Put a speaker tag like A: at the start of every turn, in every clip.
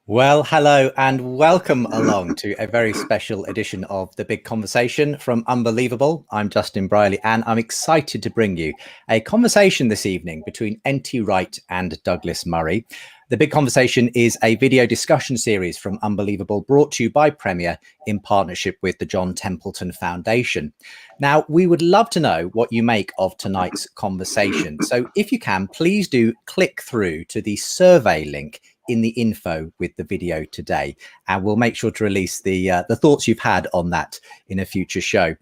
A: Well, hello and welcome along to a very special edition of The Big Conversation from Unbelievable. I'm Justin Briley and I'm excited to bring you a conversation this evening between N.T. Wright and Douglas Murray. The Big Conversation is a video discussion series from Unbelievable brought to you by Premier in partnership with the John Templeton Foundation. Now, we would love to know what you make of tonight's conversation. So if you can, please do click through to the survey link in the info with the video today, and we'll make sure to release the thoughts you've had on that in a future show.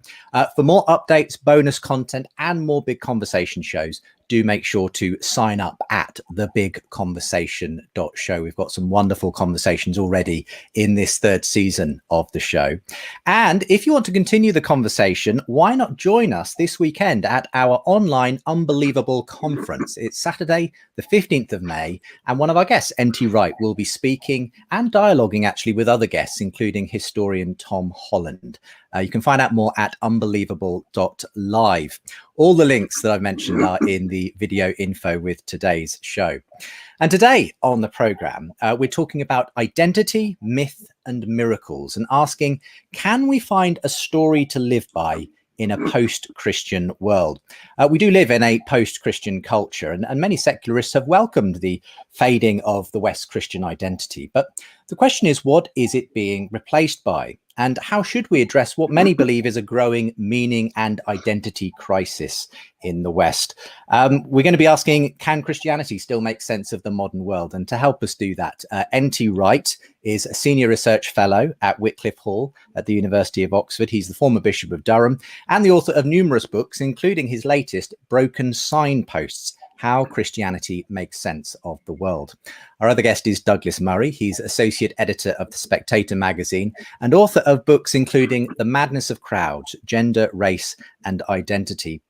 A: For more updates, bonus content and more Big Conversation shows, do make sure to sign up at thebigconversation.show. We've got some wonderful conversations already in this third season of the show. And if you want to continue the conversation, why not join us this weekend at our online Unbelievable conference? It's Saturday, the 15th of May, and one of our guests, N.T. Wright, will be speaking and dialoguing actually with other guests, including historian Tom Holland. You can find out more at unbelievable.live. All the links that I've mentioned are in the video info with today's show. And today on the programme, we're talking about identity, myth and miracles, and asking, can we find a story to live by in a post-Christian world? We do live in a post-Christian culture, and many secularists have welcomed the fading of the West Christian identity. But the question is, what is it being replaced by? And how should we address what many believe is a growing meaning and identity crisis in the West? We're going to be asking, can Christianity still make sense of the modern world? And to help us do that, N.T. Wright is a senior research fellow at Wycliffe Hall at the University of Oxford. He's the former Bishop of Durham and the author of numerous books, including his latest, Broken Signposts: How Christianity Makes Sense of the World. Our other guest is Douglas Murray. He's associate editor of The Spectator magazine and author of books including The Madness of Crowds, Gender, Race and Identity.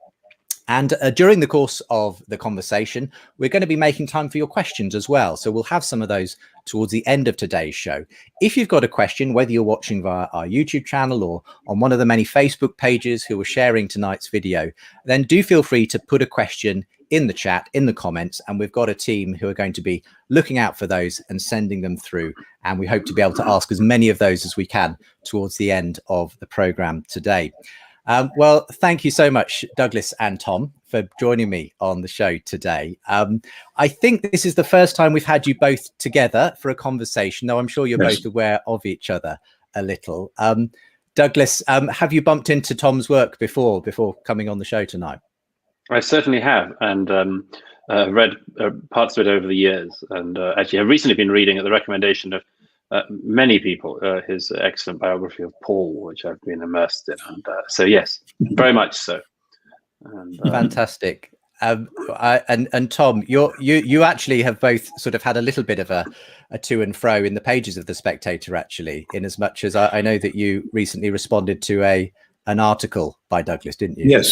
A: And during the course of the conversation, we're going to be making time for your questions as well. So we'll have some of those towards the end of today's show. If you've got a question, whether you're watching via our YouTube channel or on one of the many Facebook pages who are sharing tonight's video, then do feel free to put a question in the chat, in the comments, and we've got a team who are going to be looking out for those and sending them through. And we hope to be able to ask as many of those as we can towards the end of the programme today. Well, thank you so much, Douglas and Tom, for joining me on the show today. I think this is the first time we've had you both together for a conversation, though I'm sure you're both aware of each other a little. Douglas, have you bumped into Tom's work before coming on the show tonight?
B: I certainly have, and read parts of it over the years, and actually have recently been reading at the recommendation of many people his excellent biography of Paul, which I've been immersed in, and so yes, very much so. And,
A: fantastic. And Tom, you actually have both sort of had a little bit of a to and fro in the pages of The Spectator, actually, in as much as I know that you recently responded to an article by Douglas, didn't you?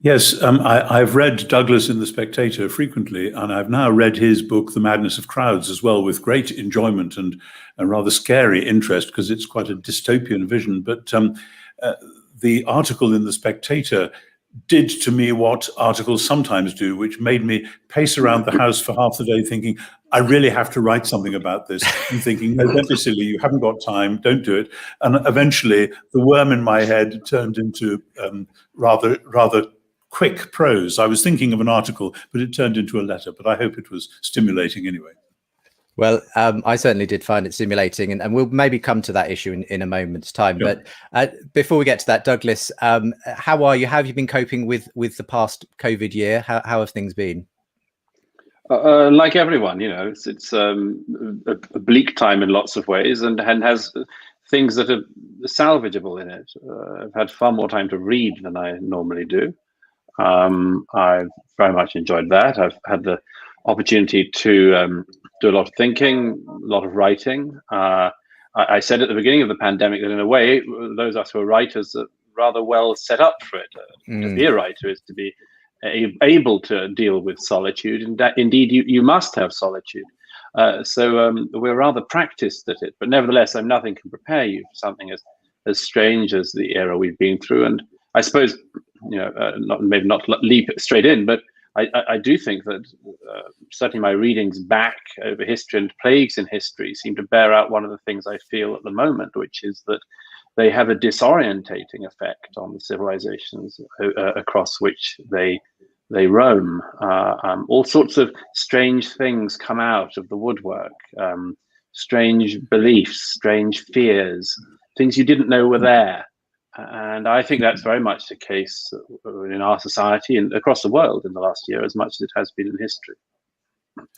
C: Yes, I've read Douglas in The Spectator frequently, and I've now read his book, The Madness of Crowds, as well, with great enjoyment and rather scary interest, because it's quite a dystopian vision. But the article in The Spectator did to me what articles sometimes do, which made me pace around the house for half the day thinking, I really have to write something about this, and thinking, no, don't be silly, you haven't got time, don't do it. And eventually the worm in my head turned into rather quick prose. I was thinking of an article, but it turned into a letter, but I hope it was stimulating anyway.
A: Well, I certainly did find it stimulating, and we'll maybe come to that issue in a moment's time.
C: Sure.
A: But before we get to that, Douglas, how are you? How have you been coping with the past COVID year? How have things been?
B: Like everyone, you know, it's a bleak time in lots of ways, and has things that are salvageable in it. I've had far more time to read than I normally do. I've very much enjoyed that. I've had the opportunity to do a lot of thinking, a lot of writing. I said at the beginning of the pandemic that in a way, those of us who are writers are rather well set up for it. To be a writer is to be able to deal with solitude, and that indeed you must have solitude. So we're rather practiced at it, but nevertheless, nothing can prepare you for something as strange as the era we've been through. And I suppose, you know, maybe not leap straight in, but I do think that certainly my readings back over history and plagues in history seem to bear out one of the things I feel at the moment, which is that they have a disorientating effect on the civilizations across which they roam. All sorts of strange things come out of the woodwork, strange beliefs, strange fears, things you didn't know were there. And I think that's very much the case in our society and across the world in the last year, as much as it has been in history.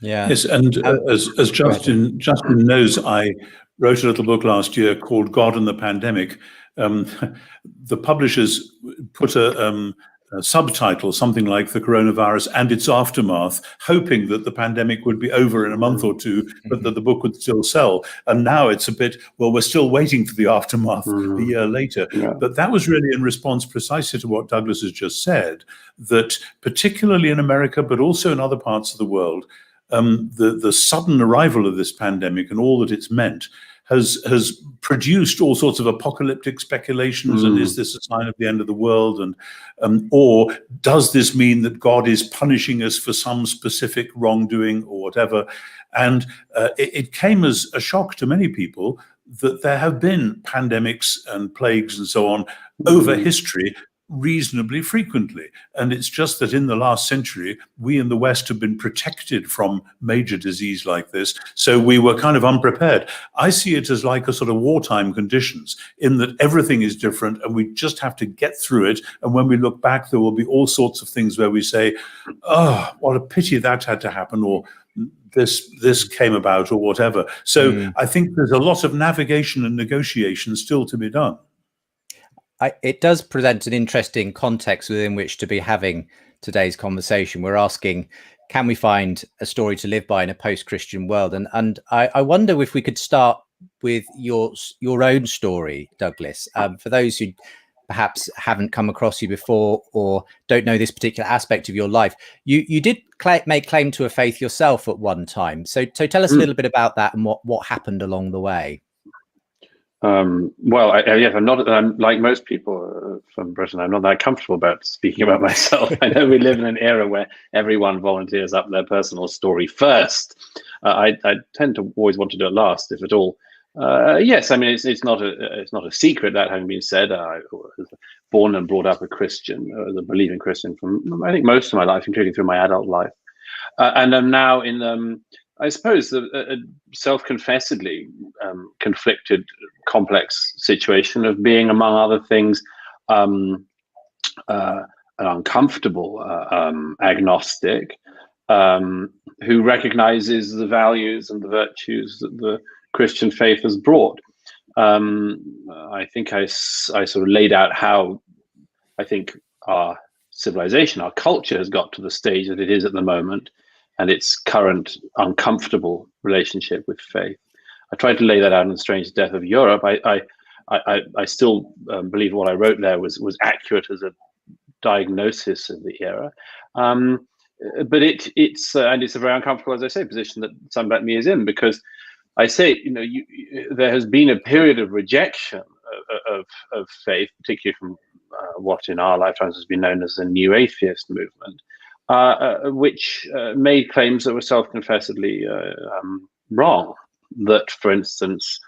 A: Yeah.
C: Yes, and as Justin knows, I wrote a little book last year called God and the Pandemic. The publishers put a subtitle, something like The Coronavirus and Its Aftermath, hoping that the pandemic would be over in a month or two, but that the book would still sell. And now it's a bit, well, we're still waiting for the aftermath a year later.
B: Yeah.
C: But that was really in response precisely to what Douglas has just said, that particularly in America, but also in other parts of the world, the sudden arrival of this pandemic and all that it's meant has produced all sorts of apocalyptic speculations. And is this a sign of the end of the world? And or does this mean that God is punishing us for some specific wrongdoing or whatever? And it came as a shock to many people that there have been pandemics and plagues and so on over history reasonably frequently. And it's just that in the last century, we in the West have been protected from major disease like this. So we were kind of unprepared. I see it as like a sort of wartime conditions, in that everything is different and we just have to get through it. And when we look back, there will be all sorts of things where we say, oh, what a pity that had to happen, or this came about, or whatever. So I think there's a lot of navigation and negotiation still to be done.
A: It does present an interesting context within which to be having today's conversation. We're asking, can we find a story to live by in a post-Christian world? And I wonder if we could start with your own story, Douglas. For those who perhaps haven't come across you before or don't know this particular aspect of your life, you did make claim to a faith yourself at one time. So tell us a little bit about that and what happened along the way.
B: Well, yes, I'm like most people from Britain. I'm not that comfortable about speaking about myself. I know we live in an era where everyone volunteers up their personal story first. I tend to always want to do it last, if at all. Yes, I mean it's not a secret, that having been said. I was born and brought up a Christian, as a believing Christian from I think most of my life, including through my adult life, and I'm now in I suppose a self-confessedly conflicted, complex situation of being, among other things, an uncomfortable agnostic who recognizes the values and the virtues that the Christian faith has brought. I think I sort of laid out how I think our civilization, our culture has got to the stage that it is at the moment, and its current uncomfortable relationship with faith. I tried to lay that out in The Strange Death of Europe. I still believe what I wrote there was accurate as a diagnosis of the era. But it's a very uncomfortable, as I say, position that someone like me is in, because I say, there has been a period of rejection of faith, particularly from what in our lifetimes has been known as the New Atheist movement, which made claims that were self-confessedly wrong. That, for instance,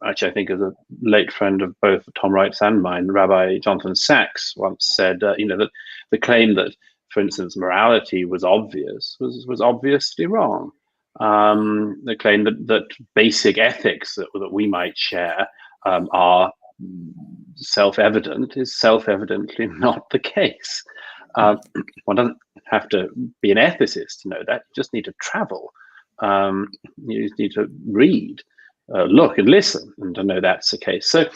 B: actually, I think as a late friend of both Tom Wright's and mine, Rabbi Jonathan Sachs once said, that the claim that, for instance, morality was obvious was obviously wrong. The claim that basic ethics that we might share are self-evident is self-evidently not the case. One doesn't have to be an ethicist to know that. You just need to travel. You just need to read, look and listen, and to know that's the case. So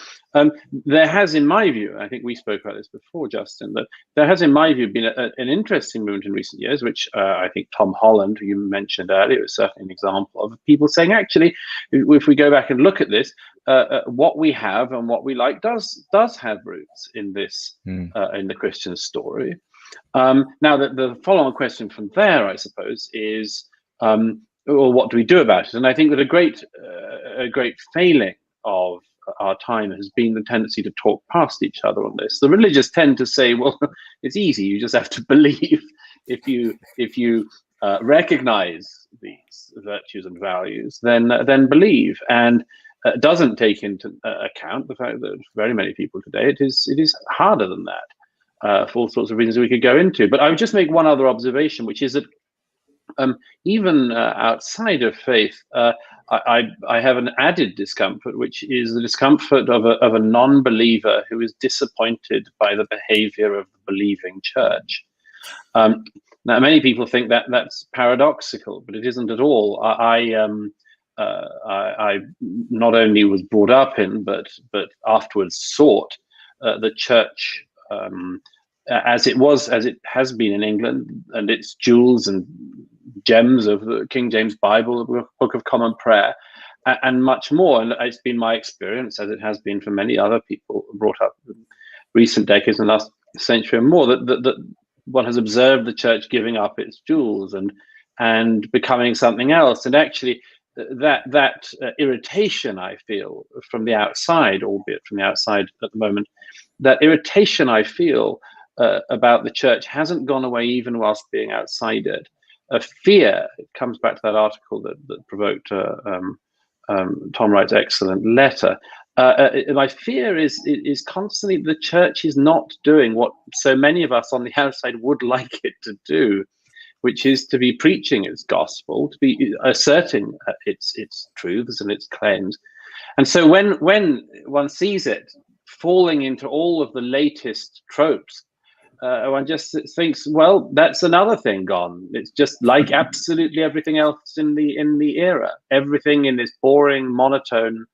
B: there has, in my view, I think we spoke about this before, Justin, that there has, in my view, been an interesting movement in recent years, which I think Tom Holland, who you mentioned earlier, was certainly an example of people saying, actually, if we go back and look at this, what we have and what we like does have roots in this, in the Christian story. Now, the follow-on question from there, I suppose, is, well, what do we do about it? And I think that a great failing of our time has been the tendency to talk past each other on this. The religious tend to say, well, it's easy, you just have to believe if you recognize these virtues and values, then believe, and doesn't take into account the fact that very many people today, it is harder than that, for all sorts of reasons we could go into. But I would just make one other observation, which is that even outside of faith, I have an added discomfort, which is the discomfort of a non-believer who is disappointed by the behavior of the believing church. Now, many people think that that's paradoxical, but it isn't at all. I not only was brought up in, but afterwards sought the church as it has been in England, and its jewels and gems of the King James Bible, the Book of Common Prayer, and much more. And it's been my experience, as it has been for many other people brought up in recent decades and last century and more, that one has observed the church giving up its jewels and becoming something else. And actually, that irritation I feel from the outside, albeit from the outside at the moment, that irritation I feel about the church hasn't gone away even whilst being outside it. A fear, it comes back to that article that provoked Tom Wright's excellent letter. My fear is constantly the church is not doing what so many of us on the outside would like it to do, which is to be preaching its gospel, to be asserting its truths and its claims. And so when one sees it falling into all of the latest tropes, one just thinks, well, that's another thing gone. It's just like absolutely everything else in the era. Everything in this boring, monotone,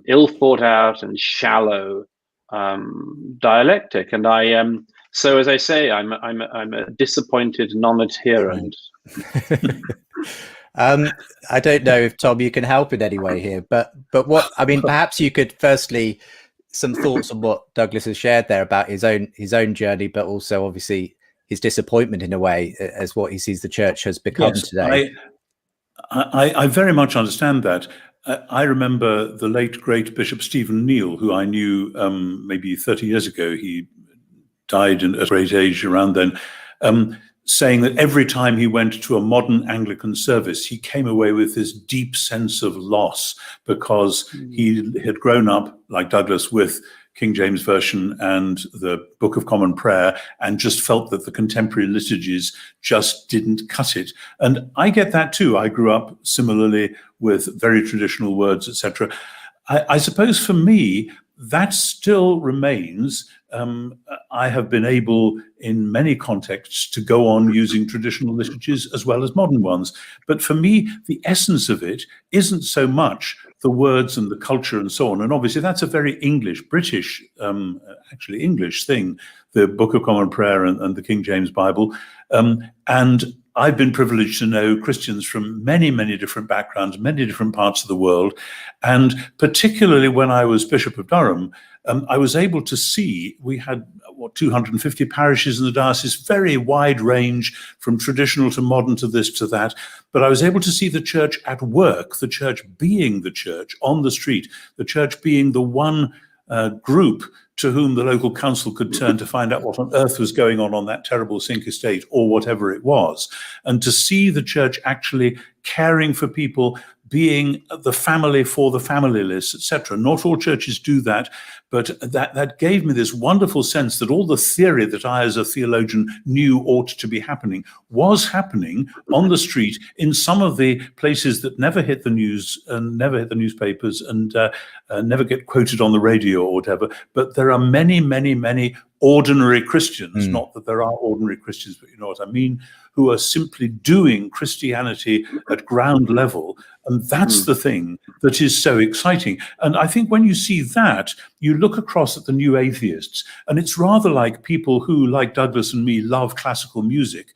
B: ill thought out and shallow dialectic. And so as I say, I'm a disappointed non-adherent.
A: I don't know if, Tom, you can help in any way here, but what I mean, perhaps you could firstly some thoughts on what Douglas has shared there about his own journey, but also obviously his disappointment in a way as what he sees the church has become today.
C: I very much understand that. I remember the late great Bishop Stephen Neal, who I knew maybe 30 years ago. He died at a great age around then, saying that every time he went to a modern Anglican service, he came away with this deep sense of loss because he had grown up, like Douglas, with King James Version and the Book of Common Prayer, and just felt that the contemporary liturgies just didn't cut it. And I get that too. I grew up similarly with very traditional words, etc. I suppose for me, that still remains. I have been able in many contexts to go on using traditional liturgies as well as modern ones. But for me, the essence of it isn't so much the words and the culture and so on. And obviously that's a very English, British, actually English thing, the Book of Common Prayer and the King James Bible. And I've been privileged to know Christians from many, many different backgrounds, many different parts of the world. And particularly when I was Bishop of Durham, I was able to see, we had 250 parishes in the diocese, very wide range from traditional to modern to this to that. But I was able to see the church at work, the church being the church on the street, the church being the one group to whom the local council could turn to find out what on earth was going on that terrible sink estate or whatever it was. And to see the church actually caring for people, being the family for the familyless, etc. Not all churches do that, but that gave me this wonderful sense that all the theory that I as a theologian knew ought to be happening was happening on the street in some of the places that never hit the news and never hit the newspapers and never get quoted on the radio or whatever. But there are many, many, many ordinary Christians, not that there are ordinary Christians, but you know what I mean, who are simply doing Christianity at ground level. And that's the thing that is so exciting. And I think when you see that, you look across at the new atheists, and it's rather like people who, like Douglas and me, love classical music,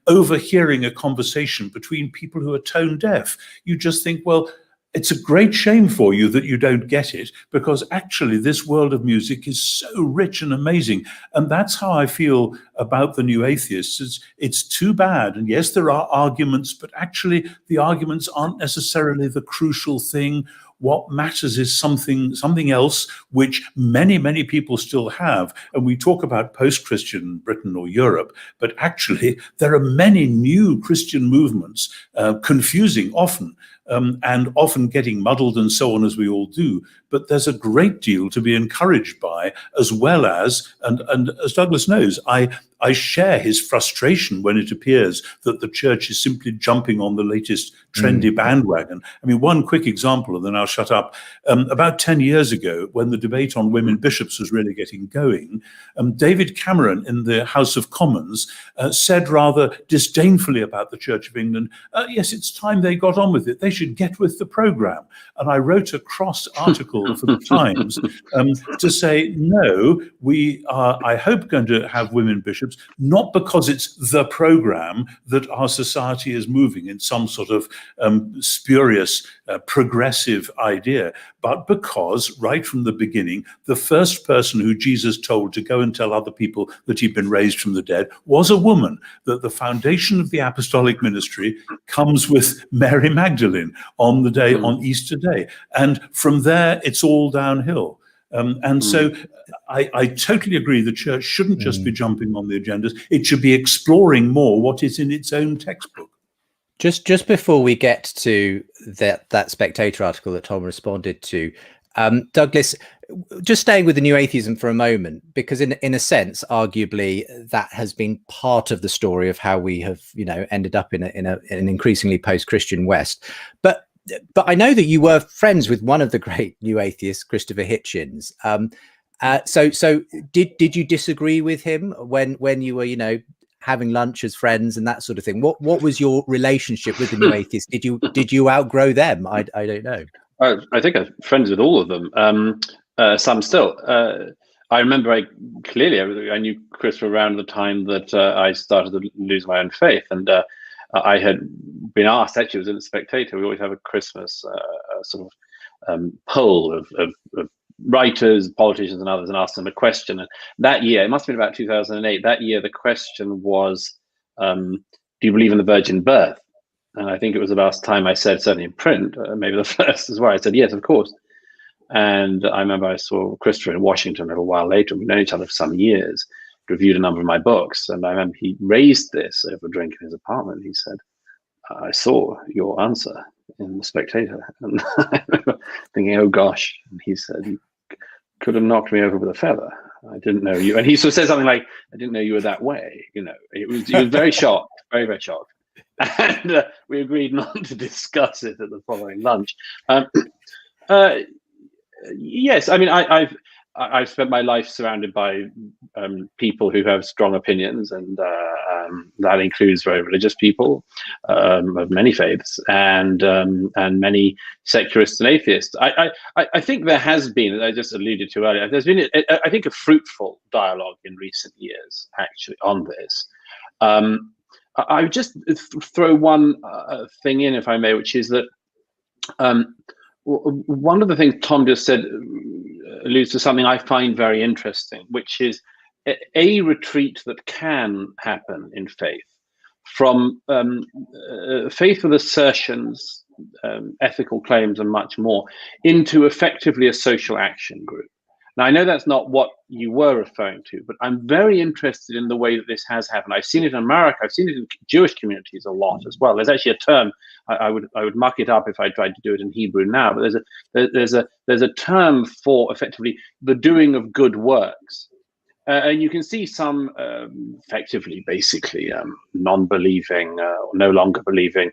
C: overhearing a conversation between people who are tone deaf. You just think, well, it's a great shame for you that you don't get it, because actually this world of music is so rich and amazing. And that's how I feel about the new atheists. It's too bad. And yes, there are arguments, but actually the arguments aren't necessarily the crucial thing. What matters is something else, which many people still have. And we talk about post-Christian Britain or Europe, but actually there are many new Christian movements, confusing often, and often getting muddled and so on, as we all do. But there's a great deal to be encouraged by, as well as, and as Douglas knows, I share his frustration when it appears that the church is simply jumping on the latest trendy bandwagon. I mean, one quick example, and then I'll shut up. About 10 years ago, when the debate on women bishops was really getting going, David Cameron in the House of Commons said rather disdainfully about the Church of England, yes, it's time they got on with it. They should get with the programme. And I wrote a cross article for the Times to say, no, we are, I hope, going to have women bishops, not because it's the programme that our society is moving in some sort of spurious, progressive idea, but because right from the beginning, the first person who Jesus told to go and tell other people that he'd been raised from the dead was a woman, that the foundation of the apostolic ministry comes with Mary Magdalene on the day, on Easter Day. And from there, it's all downhill. So I totally agree the church shouldn't just be jumping on the agendas. It should be exploring more what is in its own textbook.
A: Just before we get to that Spectator article that Tom responded to, Douglas, just staying with the new atheism for a moment, because in a sense, arguably, that has been part of the story of how we have, ended up in an increasingly post-Christian West. But I know that you were friends with one of the great new atheists, Christopher Hitchens. So did you disagree with him when you were, having lunch as friends and that sort of thing? What was your relationship with the new atheists? Did you outgrow them? I don't know.
B: I think I'm friends with all of them. Some still. I remember I knew Christopher around the time that I started to lose my own faith, and I had been asked. Actually, it was in the Spectator. We always have a Christmas sort of poll of writers, politicians, and others, and asked them a question. And that year, it must have been about 2008. That year, the question was, "Do you believe in the virgin birth?" And I think it was the last time I said, certainly in print, maybe the first as well. I said, "Yes, of course." And I remember I saw Christopher in Washington a little while later. We've known each other for some years. Reviewed a number of my books, and I remember he raised this over a drink in his apartment. He said, "I saw your answer in the Spectator," and I remember thinking, "Oh gosh!" And he said, "You could have knocked me over with a feather. I didn't know you." And he sort of said something like, "I didn't know you were that way." He was very shocked, very, very shocked. And we agreed not to discuss it at the following lunch. Yes, I mean, I've spent my life surrounded by people who have strong opinions, and that includes very religious people of many faiths, and many secularists and atheists. I think there has been, as I just alluded to earlier, there's been, I think, a fruitful dialogue in recent years, actually, on this. I would just throw one thing in, if I may, which is that one of the things Tom just said alludes to something I find very interesting, which is a retreat that can happen in faith from faith with assertions, ethical claims, and much more, into effectively a social action group. Now, I know that's not what you were referring to, but I'm very interested in the way that this has happened. I've seen it in America. I've seen it in Jewish communities a lot as well. There's actually a term, I would muck it up if I tried to do it in Hebrew now, but there's a term for effectively the doing of good works. And you can see some effectively, basically, non-believing or no longer believing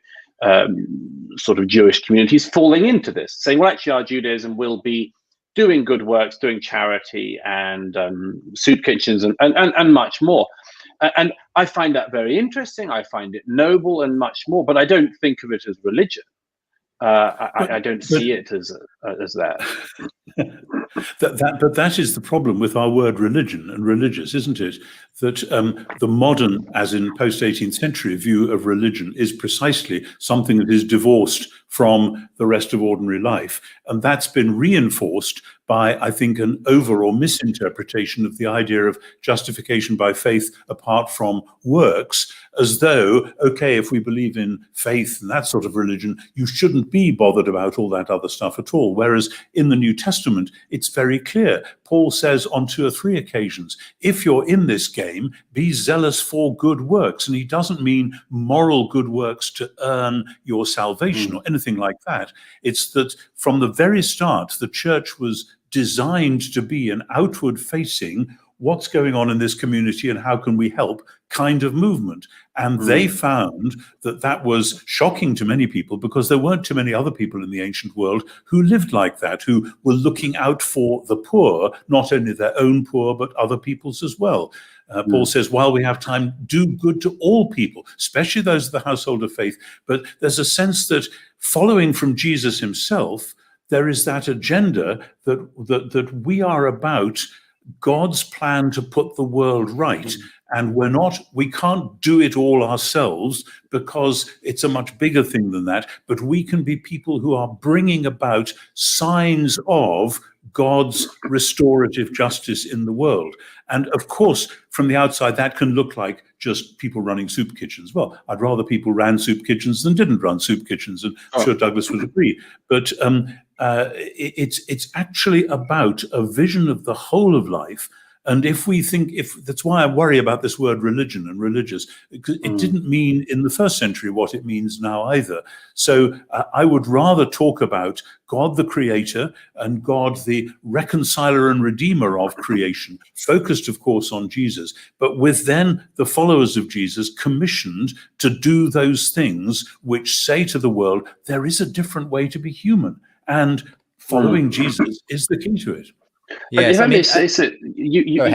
B: sort of Jewish communities falling into this, saying, well, actually, our Judaism will be doing good works, doing charity, and soup kitchens, and much more. And I find that very interesting. I find it noble and much more, but I don't think of it as religion. I don't see it as that.
C: But that is the problem with our word religion and religious, isn't it? That the modern, as in post-18th century, view of religion is precisely something that is divorced from the rest of ordinary life. And that's been reinforced by, I think, an over or misinterpretation of the idea of justification by faith apart from works, as though, okay, if we believe in faith and that sort of religion, you shouldn't be bothered about all that other stuff at all. Whereas in the New Testament, it's very clear. Paul says on 2 or 3 occasions, if you're in this game, be zealous for good works. And he doesn't mean moral good works to earn your salvation or anything like that. It's that from the very start, the church was designed to be an outward facing, what's going on in this community and how can we help kind of movement. And they found that that was shocking to many people because there weren't too many other people in the ancient world who lived like that, who were looking out for the poor, not only their own poor, but other people's as well. Paul says, while we have time, do good to all people, especially those of the household of faith. But there's a sense that following from Jesus himself, there is that agenda that we are about God's plan to put the world right. And we can't do it all ourselves because it's a much bigger thing than that. But we can be people who are bringing about signs of God's restorative justice in the world. And of course, from the outside, that can look like just people running soup kitchens. Well, I'd rather people ran soup kitchens than didn't run soup kitchens, and I'm sure Douglas would agree. But it's actually about a vision of the whole of life. And if that's why I worry about this word religion and religious, because it didn't mean in the first century what it means now either. So I would rather talk about God the creator and God the reconciler and redeemer of creation, focused of course on Jesus, but with then the followers of Jesus commissioned to do those things which say to the world, there is a different way to be human. And following Jesus is the key to it.
B: Yes, if I may say so, you're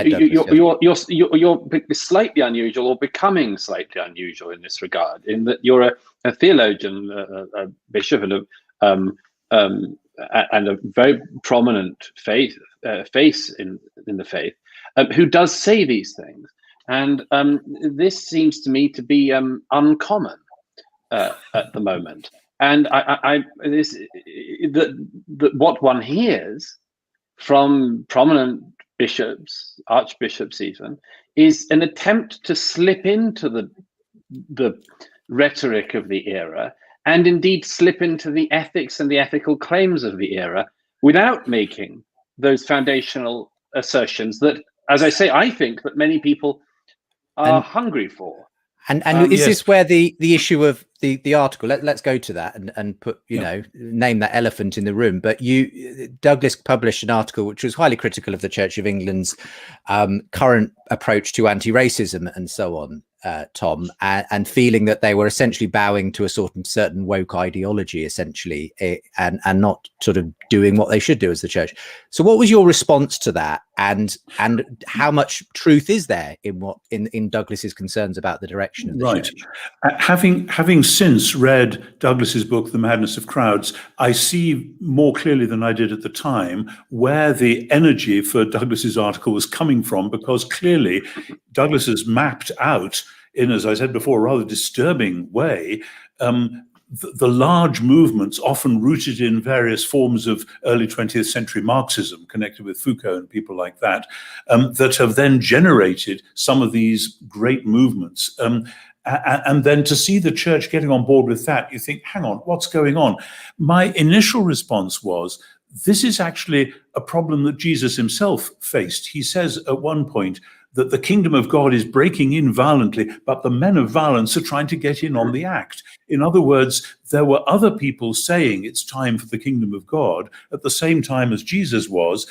B: slightly unusual or becoming slightly unusual in this regard, in that you're a theologian, a bishop, and a very prominent face in the faith, who does say these things. And this seems to me to be uncommon at the moment. And what one hears from prominent bishops, archbishops even, is an attempt to slip into the rhetoric of the era, and indeed slip into the ethics and the ethical claims of the era, without making those foundational assertions that, as I say, I think that many people are hungry for.
A: And is this where the issue of the article, let's go to that and put, name that elephant in the room. But Douglas published an article which was highly critical of the Church of England's current approach to anti-racism and so on, Tom, and feeling that they were essentially bowing to a certain woke ideology, essentially, and not sort of doing what they should do as the church. So what was your response to that? And how much truth is there in Douglas's concerns about the direction of the church?
C: Having since read Douglas's book, The Madness of Crowds, I see more clearly than I did at the time where the energy for Douglas's article was coming from, because clearly Douglas has mapped out in, as I said before, a rather disturbing way, the large movements often rooted in various forms of early 20th century Marxism connected with Foucault and people like that, that have then generated some of these great movements. And then to see the church getting on board with that, you think, hang on, what's going on? My initial response was, this is actually a problem that Jesus himself faced. He says at one point that the kingdom of God is breaking in violently, but the men of violence are trying to get in on the act. In other words, there were other people saying it's time for the kingdom of God at the same time as Jesus was.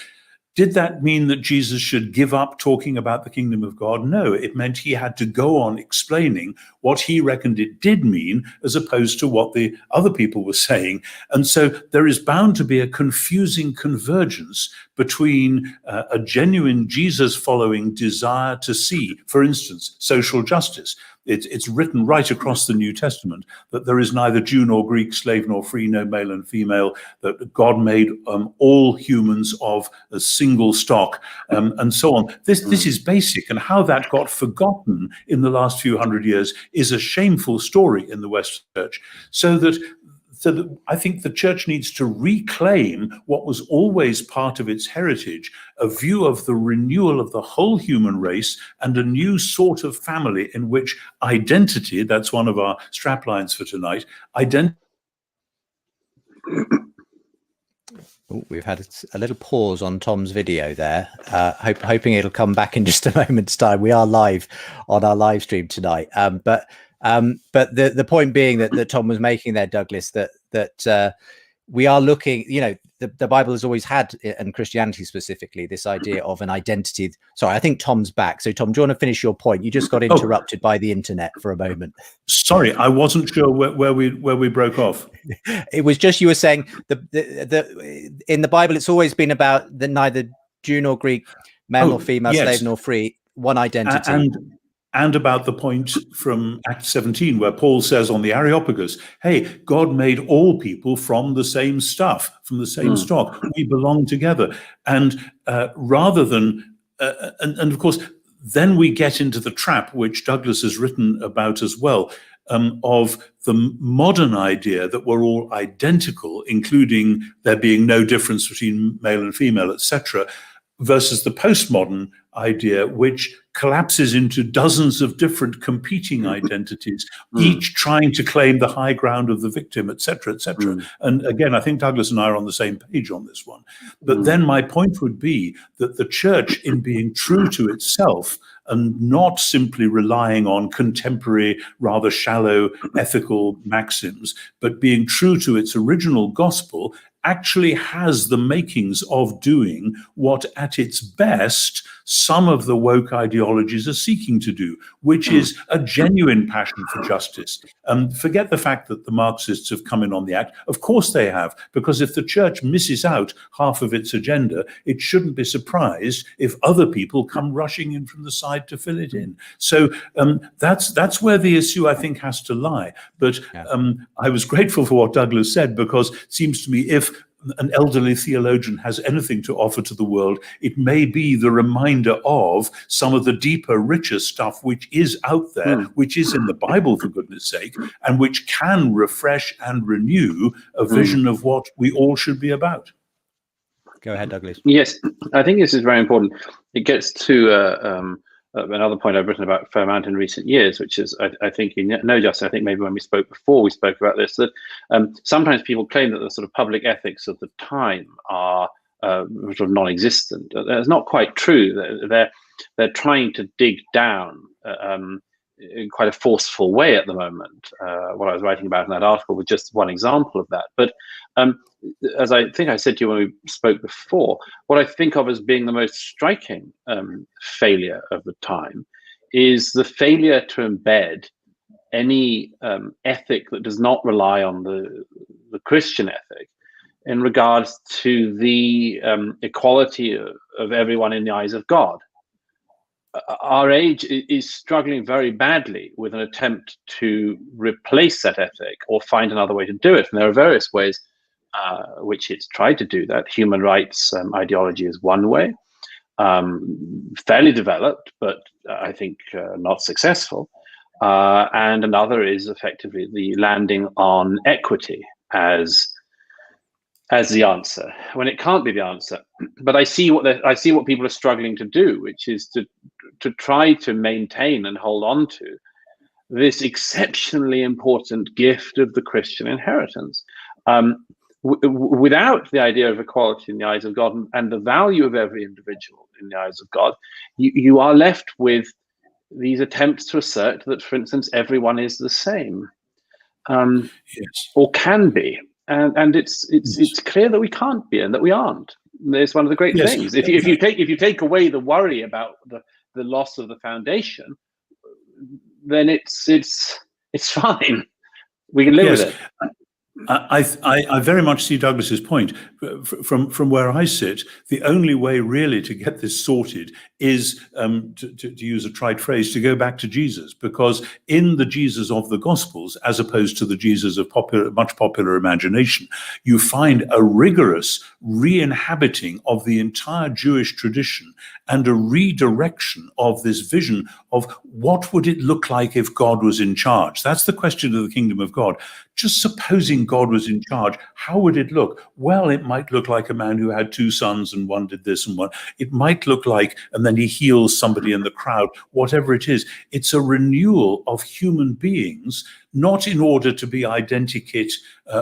C: Did that mean that Jesus should give up talking about the kingdom of God? No, it meant he had to go on explaining what he reckoned it did mean, as opposed to what the other people were saying. And so there is bound to be a confusing convergence between a genuine Jesus-following desire to see, for instance, social justice. It's written right across the New Testament that there is neither Jew nor Greek, slave nor free, no male and female, that God made all humans of a single stock, and so on. This is basic, and how that got forgotten in the last few hundred years is a shameful story in the Western Church. So that I think the church needs to reclaim what was always part of its heritage, a view of the renewal of the whole human race and a new sort of family in which identity, that's one of our straplines for tonight, identity.
A: We've had a little pause on Tom's video there, hoping it'll come back in just a moment's time. We are live on our live stream tonight, but the point being that Tom was making there, Douglas, that we are looking, the Bible has always had, and Christianity specifically, this idea of an identity. Sorry, I think Tom's back. So Tom, do you want to finish your point? You just got interrupted by the internet for a moment.
C: Sorry, I wasn't sure where we broke off.
A: It was just, you were saying in the Bible, it's always been about the neither Jew nor Greek, male nor female,
C: yes.
A: slave nor free, one identity.
C: And about the point from Acts 17, where Paul says on the Areopagus, hey, God made all people from the same stuff, from the same stock. We belong together. And rather than, and of course, then we get into the trap, which Douglas has written about as well, of the modern idea that we're all identical, including there being no difference between male and female, etc., versus the postmodern idea, which collapses into dozens of different competing identities, each trying to claim the high ground of the victim, etc., etc. And again, I think Douglas and I are on the same page on this one. But then my point would be that the church, in being true to itself and not simply relying on contemporary, rather shallow ethical maxims, but being true to its original gospel, actually has the makings of doing what at its best some of the woke ideologies are seeking to do, which is a genuine passion for justice. Forget the fact that the Marxists have come in on the act. Of course they have, because if the church misses out half of its agenda, it shouldn't be surprised if other people come rushing in from the side to fill it in. So that's where the issue, I think, has to lie. But I was grateful for what Douglas said, because it seems to me if an elderly theologian has anything to offer to the world, it may be the reminder of some of the deeper, richer stuff which is out there, which is in the Bible, for goodness sake, and which can refresh and renew a vision of what we all should be about.
A: Go ahead, Douglas.
B: Yes, I think this is very important. It gets to another point I've written about a fair amount in recent years, which is, I think, Justin, I think maybe when we spoke before, we spoke about this, that sometimes people claim that the sort of public ethics of the time are sort of non-existent. That's not quite true. They're trying to dig down in quite a forceful way at the moment. What I was writing about in that article was just one example of that. But as I think I said to you when we spoke before, what I think of as being the most striking failure of the time is the failure to embed any ethic that does not rely on the Christian ethic in regards to the equality of everyone in the eyes of God. Our age is struggling very badly with an attempt to replace that ethic or find another way to do it. And there are various ways which it's tried to do that. Human rights ideology is one way, fairly developed, but I think not successful. And another is effectively the landing on equity as the answer, when it can't be the answer. But I see what people are struggling to do, which is to try to maintain and hold on to this exceptionally important gift of the Christian inheritance. Without the idea of equality in the eyes of God and the value of every individual in the eyes of God, you are left with these attempts to assert that, for instance, everyone is the same, or can be. And it's clear that we can't be and that we aren't. It's one of the great things. If you take away the worry about the loss of the foundation, then it's fine. We can live with it.
C: I very much see Douglas's point. From where I sit, the only way really to get this sorted is, to use a trite phrase, to go back to Jesus, because in the Jesus of the Gospels, as opposed to the Jesus of much popular imagination, you find a rigorous re-inhabiting of the entire Jewish tradition and a redirection of this vision of what would it look like if God was in charge. That's the question of the kingdom of God. Just supposing God was in charge, how would it look? Well, it might look like a man who had two sons and one did this and one. It might look like, and then he heals somebody in the crowd, whatever it is. It's a renewal of human beings, not in order to be identikit,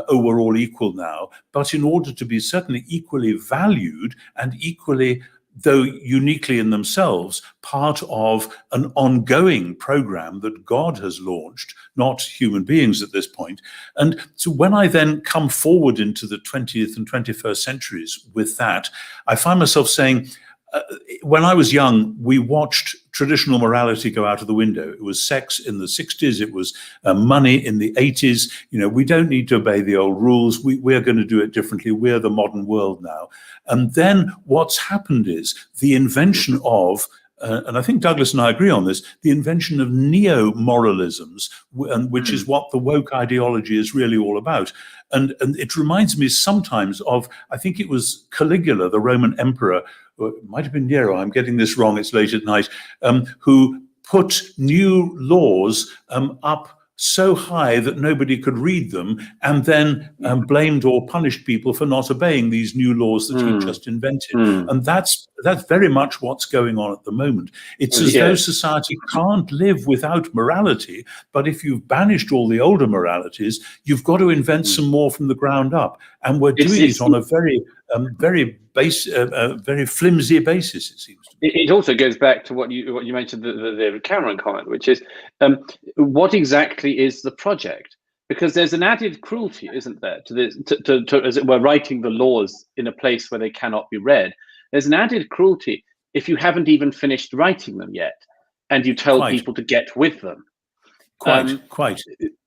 C: we're all equal now, but in order to be certainly equally valued and equally, though uniquely in themselves, part of an ongoing program that God has launched, not human beings at this point. And so when I then come forward into the 20th and 21st centuries with that, I find myself saying, when I was young, we watched traditional morality go out of the window. It was sex in the 60s. It was money in the 80s. We don't need to obey the old rules. We're going to do it differently. We're the modern world now. And then what's happened is the invention of, and I think Douglas and I agree on this, the invention of neo-moralisms, which is what the woke ideology is really all about. And it reminds me sometimes of, I think it was Caligula, the Roman emperor, or it might have been Nero, I'm getting this wrong, it's late at night, who put new laws up so high that nobody could read them, and then blamed or punished people for not obeying these new laws that he just invented. And that's very much what's going on at the moment. It's as though society can't live without morality, but if you've banished all the older moralities, you've got to invent some more from the ground up. And we're doing it on a very flimsy basis, it seems to me.
B: It also goes back to what you mentioned, the David Cameron comment, which is what exactly is the project? Because there's an added cruelty, isn't there, to this, to as it were, writing the laws in a place where they cannot be read. There's an added cruelty if you haven't even finished writing them yet, and you tell people to get with them.
C: Quite.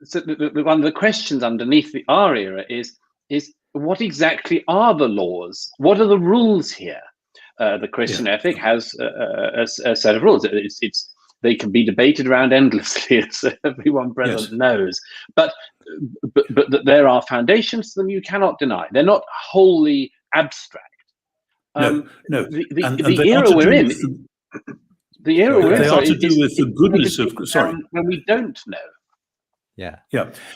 B: So one of the questions underneath our era is what exactly are the laws? What are the rules here? The Christian ethic has a set of rules. They can be debated around endlessly, as everyone present knows. But there are foundations to them you cannot deny. They're not wholly abstract.
C: No.
B: The era we're in. The era we're in.
C: They are to do with the goodness of. Sorry,
B: when we don't know.
C: Yeah.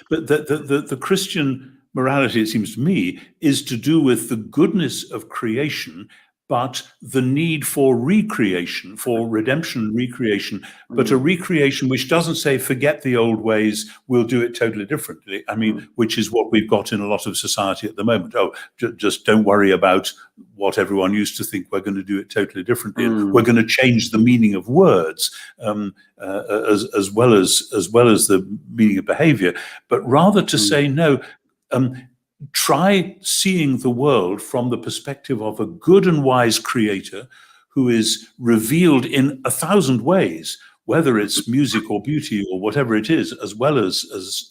C: But the Christian morality, it seems to me, is to do with the goodness of creation, but the need for recreation, for redemption and recreation, but a recreation which doesn't say, forget the old ways, we'll do it totally differently. I mean, which is what we've got in a lot of society at the moment. Oh, just don't worry about what everyone used to think, we're going to do it totally differently. We're going to change the meaning of words as well as the meaning of behavior, but rather to say, no, try seeing the world from the perspective of a good and wise creator who is revealed in 1,000 ways, whether it's music or beauty or whatever it is, as well as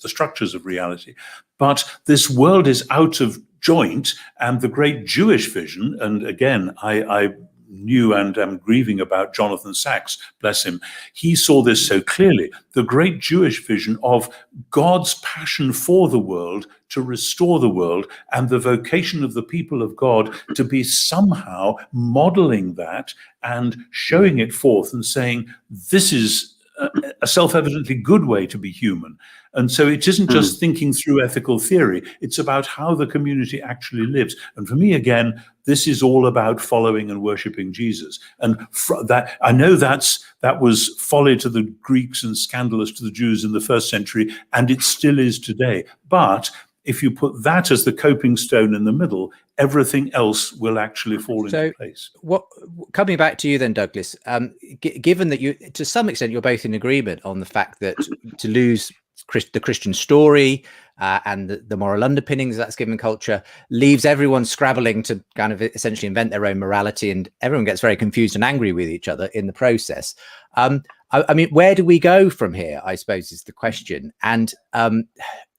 C: the structures of reality. But this world is out of joint, and the great Jewish vision, and again, I knew and am grieving about Jonathan Sacks, bless him. He saw this so clearly, the great Jewish vision of God's passion for the world to restore the world, and the vocation of the people of God to be somehow modeling that and showing it forth and saying, this is a self-evidently good way to be human. And so it isn't just thinking through ethical theory, it's about how the community actually lives. And for me, again, this is all about following and worshiping Jesus. And that, I know that was folly to the Greeks and scandalous to the Jews in the first century, and it still is today. But if you put that as the coping stone in the middle, everything else will actually fall into place.
A: Coming back to you then, Douglas, given that you, to some extent, you're both in agreement on the fact that to lose the Christian story and the moral underpinnings that's given culture leaves everyone scrabbling to kind of essentially invent their own morality, and everyone gets very confused and angry with each other in the process. I mean, where do we go from here, I suppose, is the question. And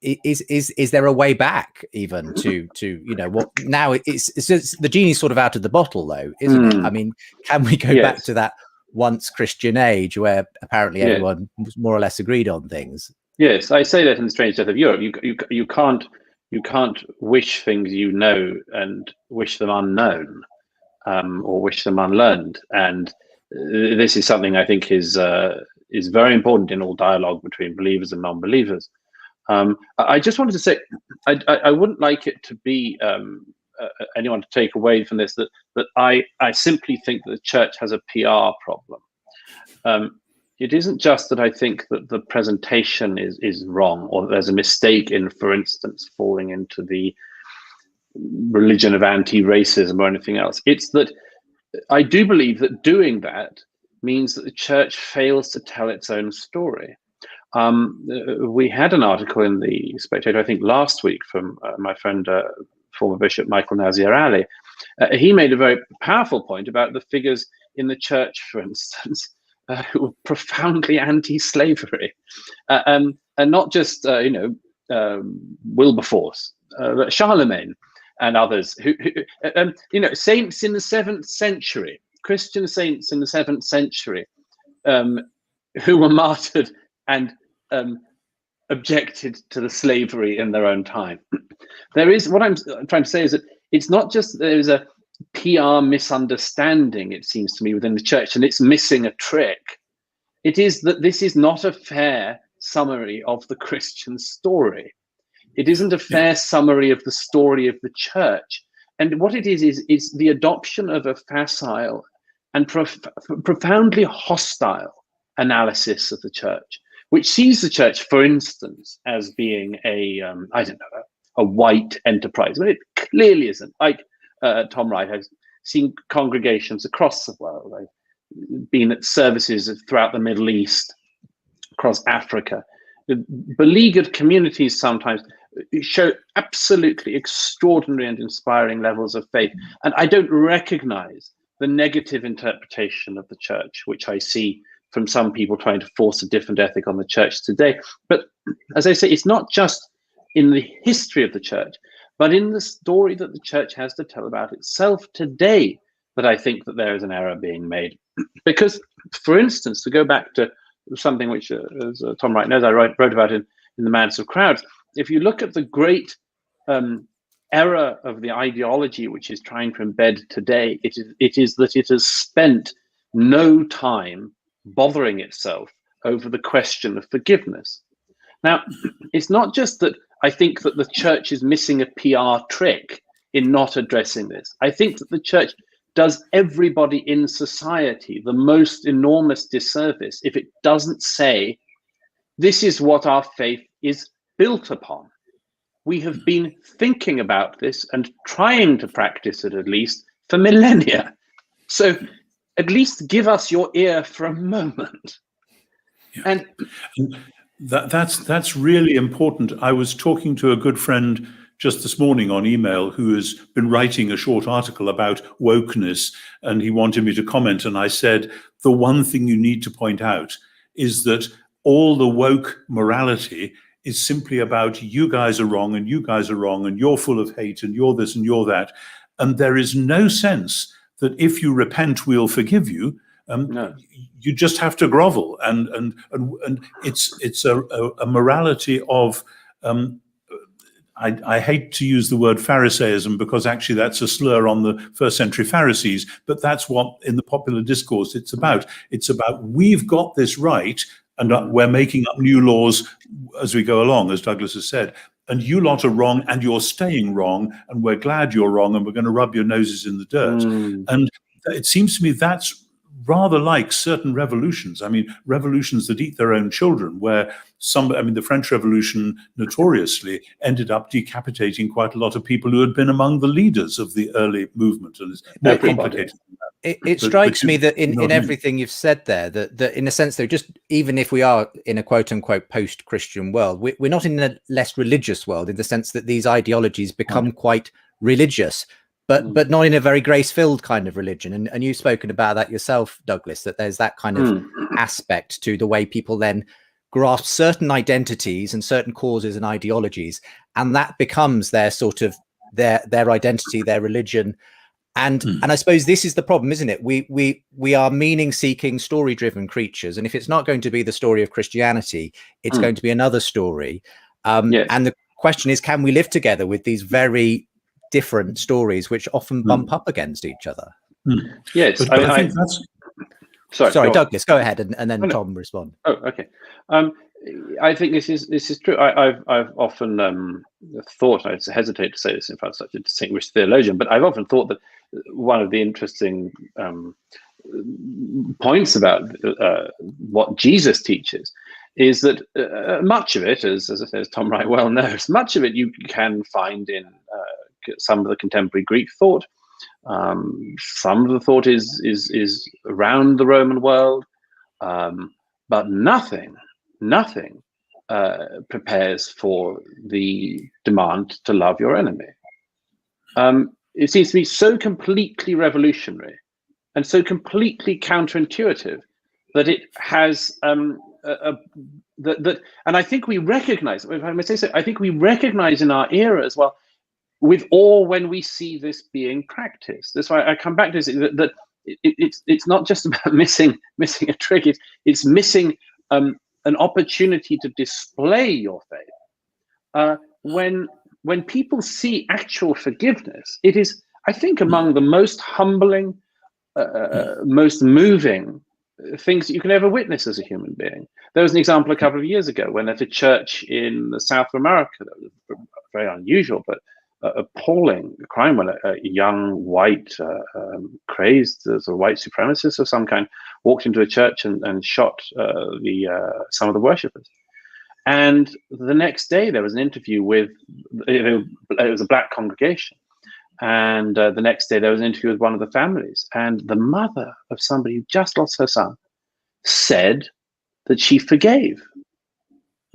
A: is there a way back even to what now? It's just, the genie's sort of out of the bottle, though, isn't it? I mean, can we go back to that once Christian age where apparently everyone was more or less agreed on things?
B: Yes, I say that in The Strange Death of Europe. You can't wish things you know and wish them unknown, or wish them unlearned. And this is something I think is very important in all dialogue between believers and non-believers. I just wanted to say, I wouldn't like it to be anyone to take away from this that I simply think that the church has a PR problem. It isn't just that I think that the presentation is wrong, or that there's a mistake in, for instance, falling into the religion of anti-racism or anything else. It's that I do believe that doing that means that the church fails to tell its own story. We had an article in the Spectator, I think last week, from my friend, former Bishop Michael Nazir Ali. He made a very powerful point about the figures in the church, for instance, who were profoundly anti-slavery, and not just Wilberforce, but Charlemagne and others who saints in the 7th century, Christian saints in the 7th century, who were martyred and objected to the slavery in their own time. There is, what I'm trying to say is that it's not just that there's a PR misunderstanding, it seems to me, within the church, and it's missing a trick. It is that this is not a fair summary of the Christian story. It isn't a fair summary of the story of the church. And what it is the adoption of a facile and profoundly hostile analysis of the church, which sees the church, for instance, as being a white enterprise, when it clearly isn't. Like Tom Wright has seen congregations across the world. I've been at services throughout the Middle East, across Africa. Beleaguered communities sometimes show absolutely extraordinary and inspiring levels of faith. And I don't recognize the negative interpretation of the church, which I see from some people trying to force a different ethic on the church today. But as I say, it's not just in the history of the church, but in the story that the church has to tell about itself today, that I think that there is an error being made. Because, for instance, to go back to something which, as Tom Wright knows, I wrote about in The Madness of Crowds, if you look at the great error of the ideology which is trying to embed today, it is that it has spent no time bothering itself over the question of forgiveness. Now, it's not just that I think that the church is missing a PR trick in not addressing this. I think that the church does everybody in society the most enormous disservice if it doesn't say, this is what our faith is built upon. We have been thinking about this and trying to practice it, at least, for millennia. So at least give us your ear for a moment.
C: Yeah.
B: And
C: that's really important. I was talking to a good friend just this morning on email who has been writing a short article about wokeness, and he wanted me to comment. And I said, the one thing you need to point out is that all the woke morality is simply about you guys are wrong and you guys are wrong and you're full of hate and you're this and you're that. And there is no sense that if you repent, we'll forgive you. No. You just have to grovel, and it's a morality of I hate to use the word Pharisaism because actually that's a slur on the first century Pharisees, but that's what in the popular discourse it's about. It's about we've got this right and we're making up new laws as we go along, as Douglas has said. And you lot are wrong and you're staying wrong and we're glad you're wrong and we're going to rub your noses in the dirt. And it seems to me that's rather like certain revolutions. I mean, revolutions that eat their own children, where the French Revolution notoriously ended up decapitating quite a lot of people who had been among the leaders of the early movement. And it's more complicated than that.
A: It strikes me that in everything you've said there, that in a sense, though, just even if we are in a quote unquote post-Christian world, we're not in a less religious world in the sense that these ideologies become quite religious. but not in a very grace-filled kind of religion. And you've spoken about that yourself, Douglas, that there's that kind of aspect to the way people then grasp certain identities and certain causes and ideologies, and that becomes their sort of their identity, their religion. And I suppose this is the problem, isn't it? We are meaning-seeking, story-driven creatures, and if it's not going to be the story of Christianity, it's going to be another story.
B: Yes.
A: And the question is, can we live together with these very different stories, which often bump up against each other?
B: Yes,
C: but I think that's...
A: Sorry, Douglas, go ahead, and then Tom respond.
B: Oh, okay. I think this is true. I've often thought, I hesitate to say this in fact, such a distinguished theologian, but I've often thought that one of the interesting points about what Jesus teaches is that much of it, as Tom right well knows, much of it you can find in some of the contemporary Greek thought. Some of the thought is around the Roman world, but nothing prepares for the demand to love your enemy. It seems to me so completely revolutionary and so completely counterintuitive that it has that, and I think we recognize, if I may say so, I think we recognize in our era as well, with awe when we see this being practiced. That's why I come back to this, that it's not just about missing a trick. It's missing an opportunity to display your faith. When people see actual forgiveness, it is, I think, among the most humbling, most moving things that you can ever witness as a human being. There was an example a couple of years ago when at a church in the South of America, that was very unusual, but appalling crime when a young white crazed sort of white supremacist of some kind walked into a church and shot some of the worshippers. And the next day there was an interview with, it was a black congregation, and the next day there was an interview with one of the families, and the mother of somebody who just lost her son said that she forgave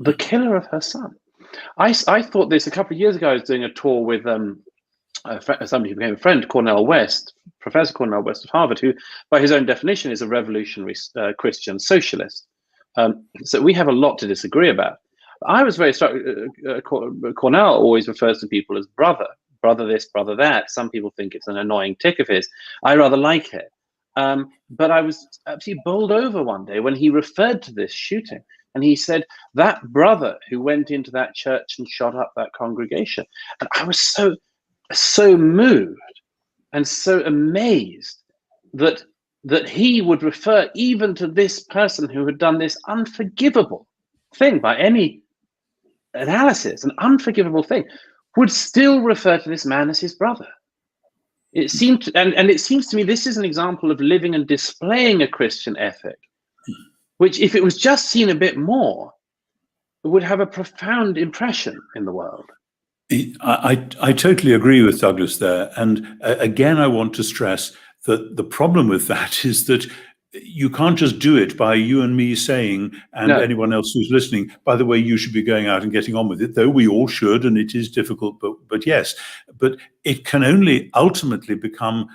B: the killer of her son. I thought this a couple of years ago. I was doing a tour with somebody who became a friend, Cornel West, Professor Cornel West of Harvard, who by his own definition is a revolutionary Christian socialist. So we have a lot to disagree about. I was very struck. Cornel always refers to people as brother this, brother that. Some people think it's an annoying tick of his. I rather like it. But I was absolutely bowled over one day when he referred to this shooting. And he said, that brother who went into that church and shot up that congregation. And I was so moved and so amazed that he would refer even to this person who had done this unforgivable thing by any analysis, an unforgivable thing, would still refer to this man as his brother. It seemed to, and it seems to me this is an example of living and displaying a Christian ethic, which, if it was just seen a bit more, would have a profound impression in the world.
C: I totally agree with Douglas there. And again, I want to stress that the problem with that is that you can't just do it by you and me saying, and anyone else who's listening, by the way, you should be going out and getting on with it, though we all should, and it is difficult, but yes. But it can only ultimately become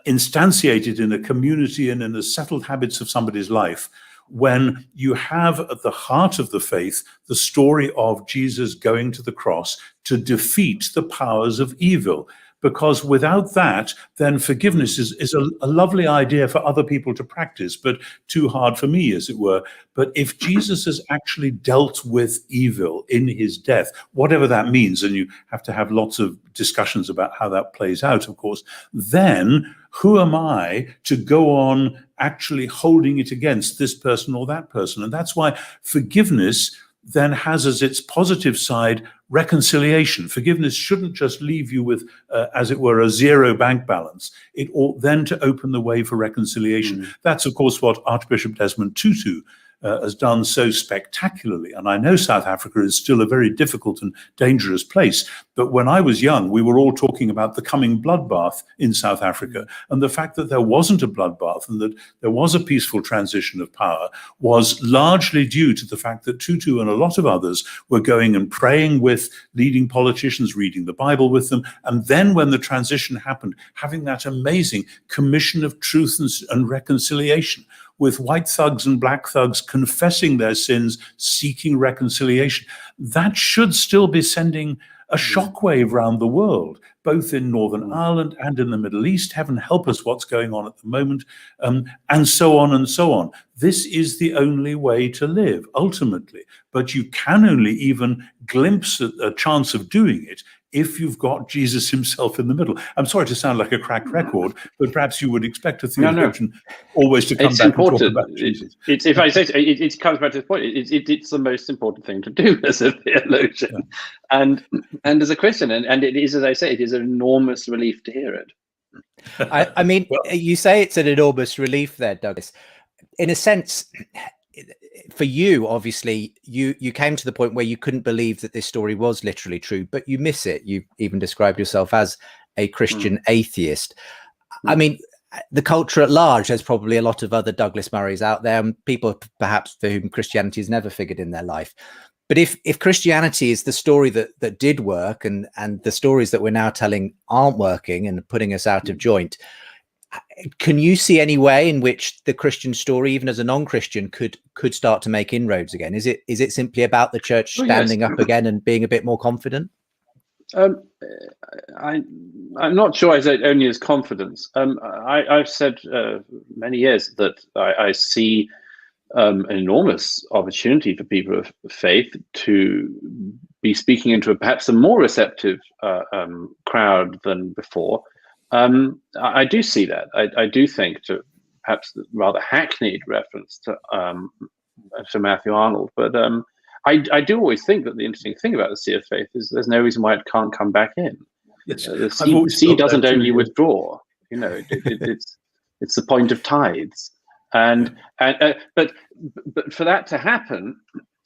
C: instantiated in a community and in the settled habits of somebody's life when you have at the heart of the faith the story of Jesus going to the cross to defeat the powers of evil. Because without that, then forgiveness is a lovely idea for other people to practice, but too hard for me, as it were. But if Jesus has actually dealt with evil in his death, whatever that means, and you have to have lots of discussions about how that plays out, of course, then who am I to go on actually holding it against this person or that person? And that's why forgiveness then has as its positive side reconciliation. Forgiveness shouldn't just leave you with, as it were, a zero bank balance. It ought then to open the way for reconciliation. That's, of course, what Archbishop Desmond Tutu has done so spectacularly. And I know South Africa is still a very difficult and dangerous place. But when I was young, we were all talking about the coming bloodbath in South Africa. And the fact that there wasn't a bloodbath and that there was a peaceful transition of power was largely due to the fact that Tutu and a lot of others were going and praying with leading politicians, reading the Bible with them. And then when the transition happened, having that amazing commission of truth and reconciliation, with white thugs and black thugs confessing their sins, seeking reconciliation. That should still be sending a shockwave around the world, both in Northern Ireland and in the Middle East. Heaven help us what's going on at the moment, and so on and so on. This is the only way to live, ultimately. But you can only even glimpse a chance of doing it if you've got Jesus himself in the middle. I'm sorry to sound like a cracked record, but perhaps you would expect a theologian always to come
B: it's
C: back
B: important.
C: And talk about Jesus.
B: If I say so, it comes back to the point. It's the most important thing to do as a theologian, and as a Christian, and it is, as I say, it is an enormous relief to hear it.
A: I mean, you say it's an enormous relief there, Douglas. In a sense, for you, obviously, you came to the point where you couldn't believe that this story was literally true, but you miss it. You even described yourself as a Christian atheist. I mean, the culture at large, there's probably a lot of other Douglas Murrays out there, and people perhaps for whom Christianity has never figured in their life. But if Christianity is the story that did work, and the stories that we're now telling aren't working and putting us out of joint, can you see any way in which the Christian story, even as a non-Christian, could start to make inroads again? Is it simply about the church standing up again and being a bit more confident?
B: I'm not sure I say it only as confidence. I've said many years that I see an enormous opportunity for people of faith to be speaking into perhaps a more receptive crowd than before. I do see that. I do think, to perhaps the rather hackneyed reference to Matthew Arnold, but I do always think that the interesting thing about the sea of faith is there's no reason why it can't come back in.
C: Yes.
B: The sea doesn't only withdraw. You know, it's the point of tides, but for that to happen,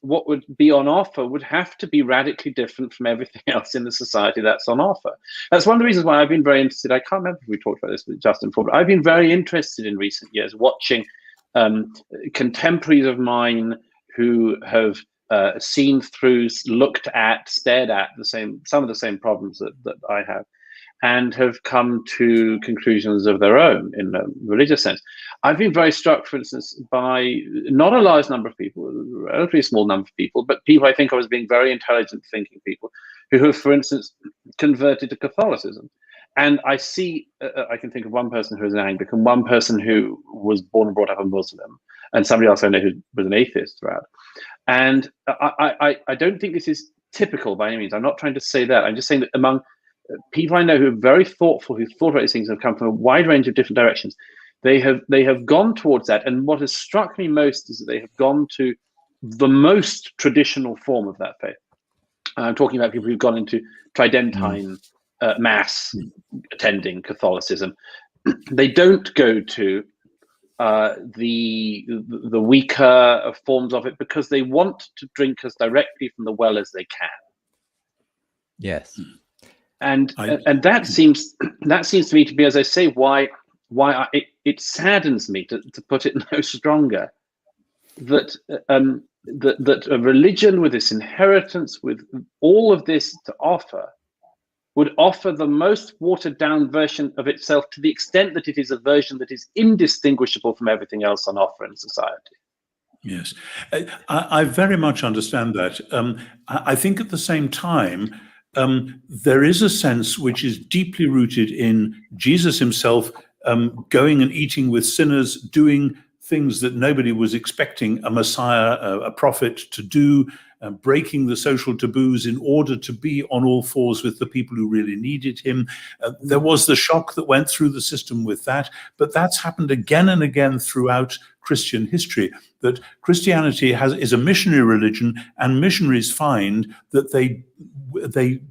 B: what would be on offer would have to be radically different from everything else in the society that's on offer. That's one of the reasons why I've been very interested. I can't remember if we talked about this with Justin before, but I've been very interested in recent years watching contemporaries of mine who have seen through, looked at, stared at some of the same problems that I have, and have come to conclusions of their own in a religious sense. I've been very struck, for instance, by not a large number of people, a relatively small number of people, but people I think of as being very intelligent thinking people who have, for instance, converted to Catholicism. And I see, I can think of one person who is an Anglican, one person who was born and brought up a Muslim, and somebody else I know who was an atheist throughout. And I don't think this is typical by any means. I'm not trying to say that. I'm just saying that among people I know who are very thoughtful, who thought about these things, have come from a wide range of different directions. They have gone towards that, and what has struck me most is that they have gone to the most traditional form of that faith. I'm talking about people who've gone into Tridentine mass attending Catholicism. They don't go to the weaker forms of it because they want to drink as directly from the well as they can.
A: Yes.
B: And that seems to me to be, as I say, why it saddens me to put it no stronger that that a religion with this inheritance, with all of this to offer, would offer the most watered down version of itself, to the extent that it is a version that is indistinguishable from everything else on offer in society.
C: Yes, I very much understand that. I think at the same time, there is a sense which is deeply rooted in Jesus himself going and eating with sinners, doing things that nobody was expecting a Messiah, a prophet, to do, breaking the social taboos in order to be on all fours with the people who really needed him. There was the shock that went through the system with that, but that's happened again and again throughout Christian history, that Christianity is a missionary religion, and missionaries find that they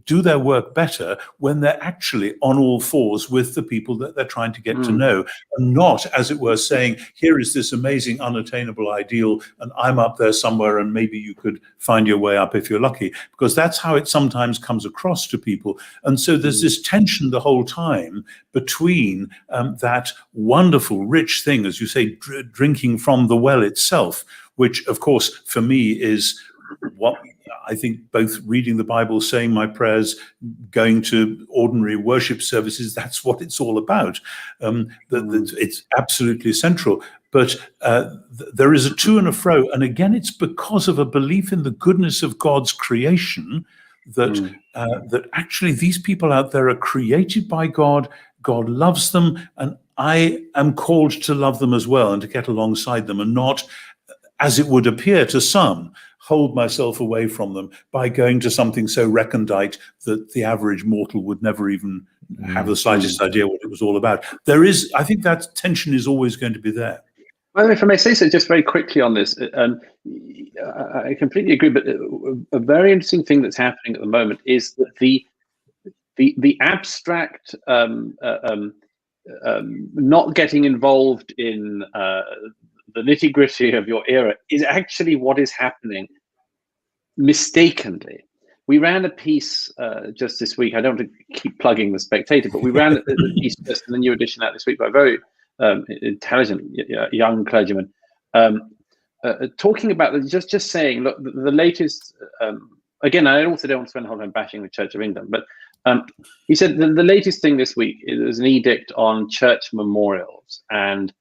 C: do their work better when they're actually on all fours with the people that they're trying to get to know, and not, as it were, saying, here is this amazing unattainable ideal and I'm up there somewhere and maybe you could find your way up if you're lucky, because that's how it sometimes comes across to people. And so there's this tension the whole time between that wonderful rich thing, as you say, drinking from the well itself, which of course for me is what I think both reading the Bible, saying my prayers, going to ordinary worship services, that's what it's all about. It's absolutely central. But there is a to and a fro. And again, it's because of a belief in the goodness of God's creation that that actually these people out there are created by God. God loves them, and I am called to love them as well and to get alongside them, and not, as it would appear to some, hold myself away from them by going to something so recondite that the average mortal would never even have the slightest idea what it was all about. I think that tension is always going to be there.
B: Well, if I may say so, just very quickly on this, I completely agree. But a very interesting thing that's happening at the moment is that the abstract not getting involved in the nitty-gritty of your era is actually what is happening mistakenly. We ran a piece just this week. I don't want to keep plugging The Spectator, but we ran a piece just in the new edition out this week by a very intelligent young clergyman, talking about just saying, look, the latest, again, I also don't want to spend the whole time bashing the Church of England, but he said the latest thing this week is an edict on church memorials, and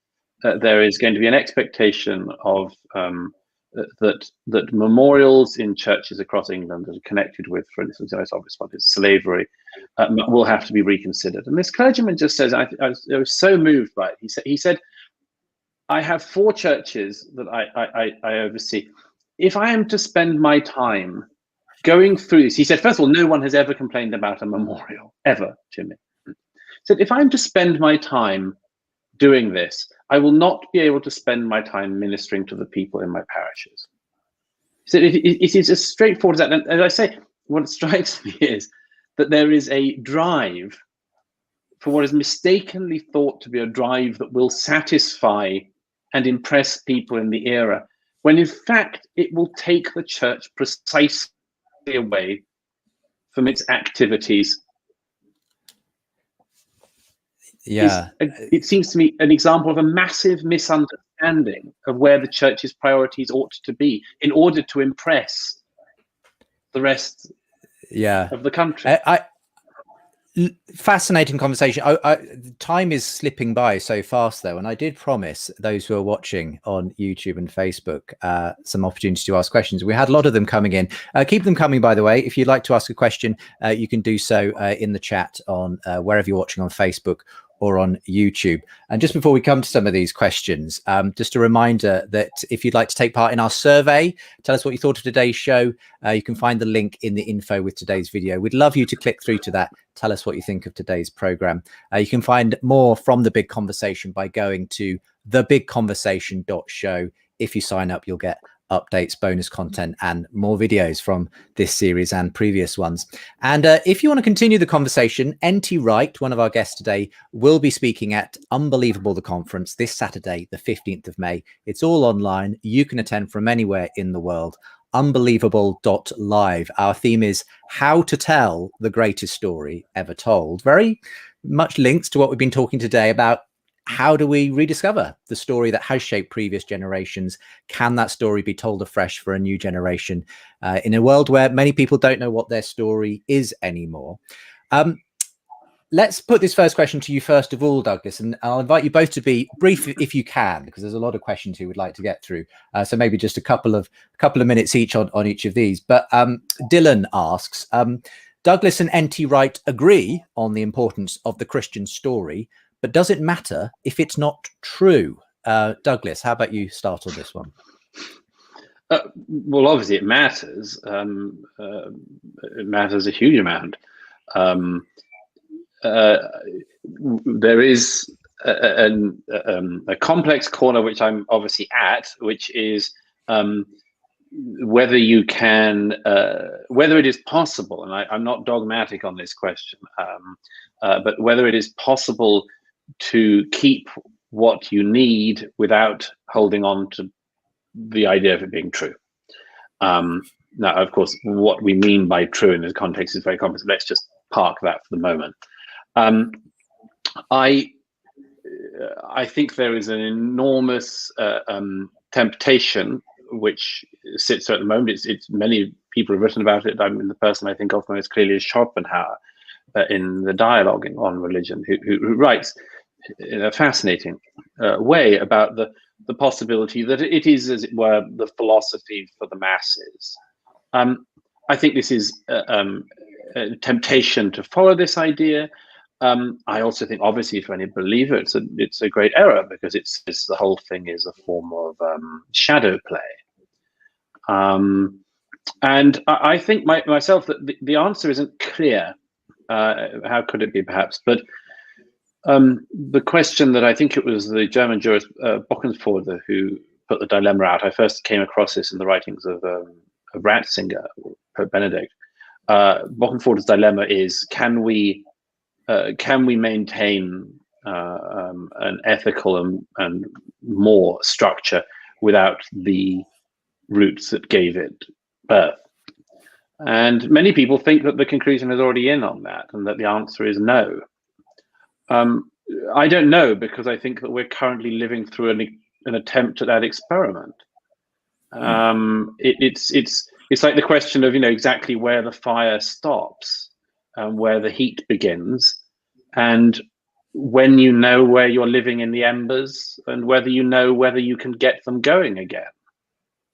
B: there is going to be an expectation of that memorials in churches across England that are connected with, for instance, the most obvious one is slavery, will have to be reconsidered. And this clergyman just says, I was so moved by it. He said, I have 4 churches that I oversee. If I am to spend my time going through this, he said, first of all, no one has ever complained about a memorial, ever, Jimmy. He said, if I'm to spend my time doing this, I will not be able to spend my time ministering to the people in my parishes. He said, it is as straightforward as that. And as I say, what strikes me is that there is a drive for what is mistakenly thought to be a drive that will satisfy and impress people in the era, when in fact it will take the church precisely away from its activities.
A: Yeah,
B: it seems to me an example of a massive misunderstanding of where the church's priorities ought to be in order to impress the rest of the country.
A: Fascinating conversation. Time is slipping by so fast, though, and I did promise those who are watching on YouTube and Facebook some opportunity to ask questions. We had a lot of them coming in. Keep them coming, by the way. If you'd like to ask a question, you can do so in the chat on wherever you're watching on Facebook or on YouTube. And just before we come to some of these questions, just a reminder that if you'd like to take part in our survey, tell us what you thought of today's show, you can find the link in the info with today's video. We'd love you to click through to that. Tell us what you think of today's program. You can find more from The Big Conversation by going to thebigconversation.show. If you sign up, you'll get updates, bonus content, and more videos from this series and previous ones. And if you want to continue the conversation, N.T. Wright, one of our guests today, will be speaking at Unbelievable, the conference, this Saturday, the 15th of May. It's all online. You can attend from anywhere in the world. Unbelievable.live. Our theme is how to tell the greatest story ever told. Very much linked to what we've been talking today about. How do we rediscover the story that has shaped previous generations? Can that story be told afresh for a new generation in a world where many people don't know what their story is anymore? Let's put this first question to you first of all, Douglas, and I'll invite you both to be brief if you can, because there's a lot of questions we would like to get through. So maybe just a couple of minutes each on each of these. But Dylan asks, Douglas and N.T. Wright agree on the importance of the Christian story, but does it matter if it's not true? Douglas, how about you start on this one?
B: Well, obviously it matters. It matters a huge amount. There is a complex corner, which I'm obviously at, which is whether you can, whether it is possible, and I'm not dogmatic on this question, but whether it is possible to keep what you need without holding on to the idea of it being true. Now, of course, what we mean by true in this context is very complex. Let's just park that for the moment. I think there is an enormous temptation which sits there at the moment. It's many people have written about it. I mean, the person I think of most clearly is Schopenhauer in the dialogue on religion, who writes in a fascinating way about the possibility that it is, as it were, the philosophy for the masses. I think this is a temptation to follow this idea. I also think, obviously, for any believer, it's a great error, because it's the whole thing is a form of shadow play. And I think myself that the answer isn't clear. How could it be, perhaps? But the question that I think it was the German jurist Bockensforde who put the dilemma out. I first came across this in the writings of Ratzinger, Pope Benedict. Bockensforde's dilemma is: can we maintain an ethical and more structure without the roots that gave it birth? And many people think that the conclusion is already in on that, and that the answer is no. I don't know, because I think that we're currently living through an attempt at that experiment. It's like the question of, exactly where the fire stops and where the heat begins, and when you know where you're living in the embers, and whether you can get them going again.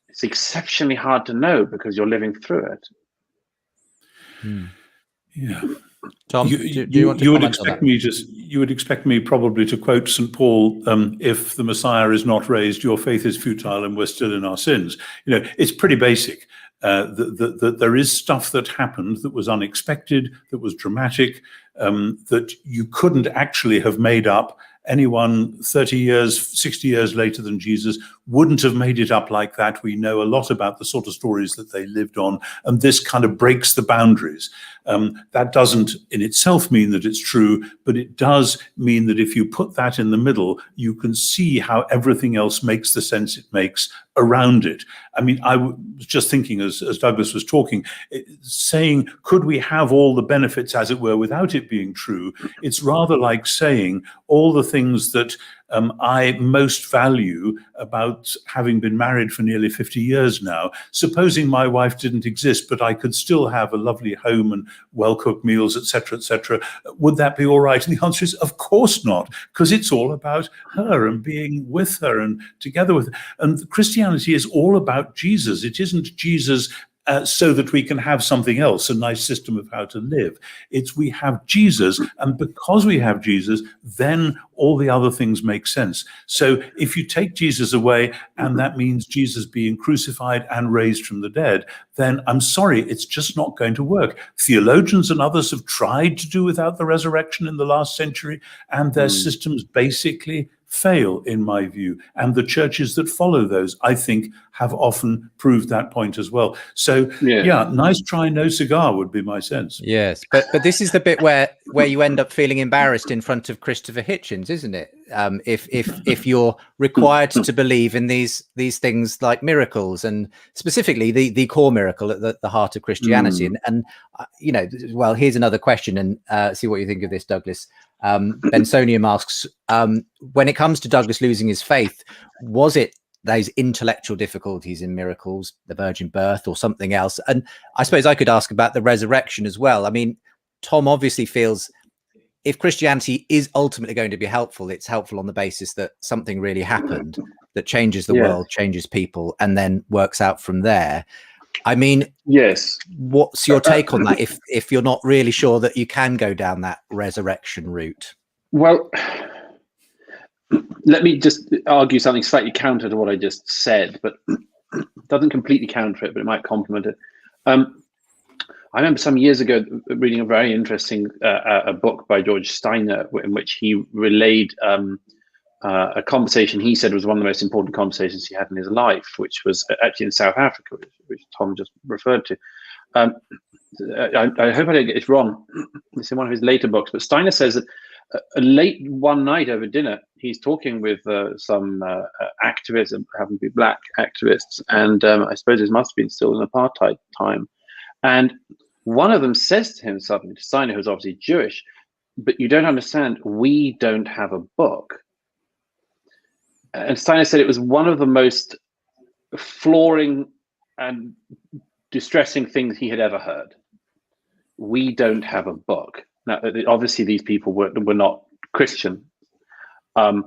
B: It's exceptionally hard to know, because you're living through it.
C: Yeah.
A: Tom,
C: you would expect me probably to quote St. Paul, if the Messiah is not raised, your faith is futile and we're still in our sins. It's pretty basic. That there is stuff that happened that was unexpected, that was dramatic, that you couldn't actually have made up. Anyone 30 years, 60 years later than Jesus wouldn't have made it up like that. We know a lot about the sort of stories that they lived on, and this kind of breaks the boundaries. That doesn't in itself mean that it's true, but it does mean that if you put that in the middle, you can see how everything else makes the sense it makes around it. I mean, I was just thinking as Douglas was talking, saying, could we have all the benefits, as it were, without it being true? It's rather like saying all the things that I most value about having been married for nearly 50 years now. Supposing my wife didn't exist, but I could still have a lovely home and well-cooked meals, etc., etc., would that be all right? And the answer is, of course not, because it's all about her and being with her and together with her. And Christianity is all about Jesus. It isn't Jesus so that we can have something else, a nice system of how to live. It's we have Jesus, and because we have Jesus, then all the other things make sense. So if you take Jesus away, and that means Jesus being crucified and raised from the dead, then I'm sorry, it's just not going to work. Theologians and others have tried to do without the resurrection in the last century, and their systems basically fail, in my view. And the churches that follow those, I think, have often proved that point as well. So, yeah, nice try, no cigar would be my sense.
A: Yes, but this is the bit where you end up feeling embarrassed in front of Christopher Hitchens, isn't it? If you're required to believe in these things like miracles, and specifically the core miracle at the heart of Christianity. And well, here's another question, and see what you think of this, Douglas. Bensonium asks, when it comes to Douglas losing his faith, was it those intellectual difficulties in miracles, the virgin birth, or something else? And I suppose I could ask about the resurrection as well. I mean, Tom obviously feels if Christianity is ultimately going to be helpful, it's helpful on the basis that something really happened that changes the world, changes people, and then works out from there. I mean,
B: yes.
A: What's your take on that? If you're not really sure that you can go down that resurrection route?
B: Well, let me just argue something slightly counter to what I just said, but doesn't completely counter it, but it might complement it. I remember some years ago reading a very interesting a book by George Steiner in which he relayed a conversation he said was one of the most important conversations he had in his life, which was actually in South Africa, which Tom just referred to. I hope I don't get this wrong. It's in one of his later books, but Steiner says that late one night over dinner, he's talking with some activists, happen to be black activists, and I suppose it must have been still in apartheid time. And one of them says to him suddenly, to Steiner, who's obviously Jewish, but you don't understand, we don't have a book. And Steiner said it was one of the most flooring and distressing things he had ever heard. We don't have a book. Now, obviously, these people were not Christian, but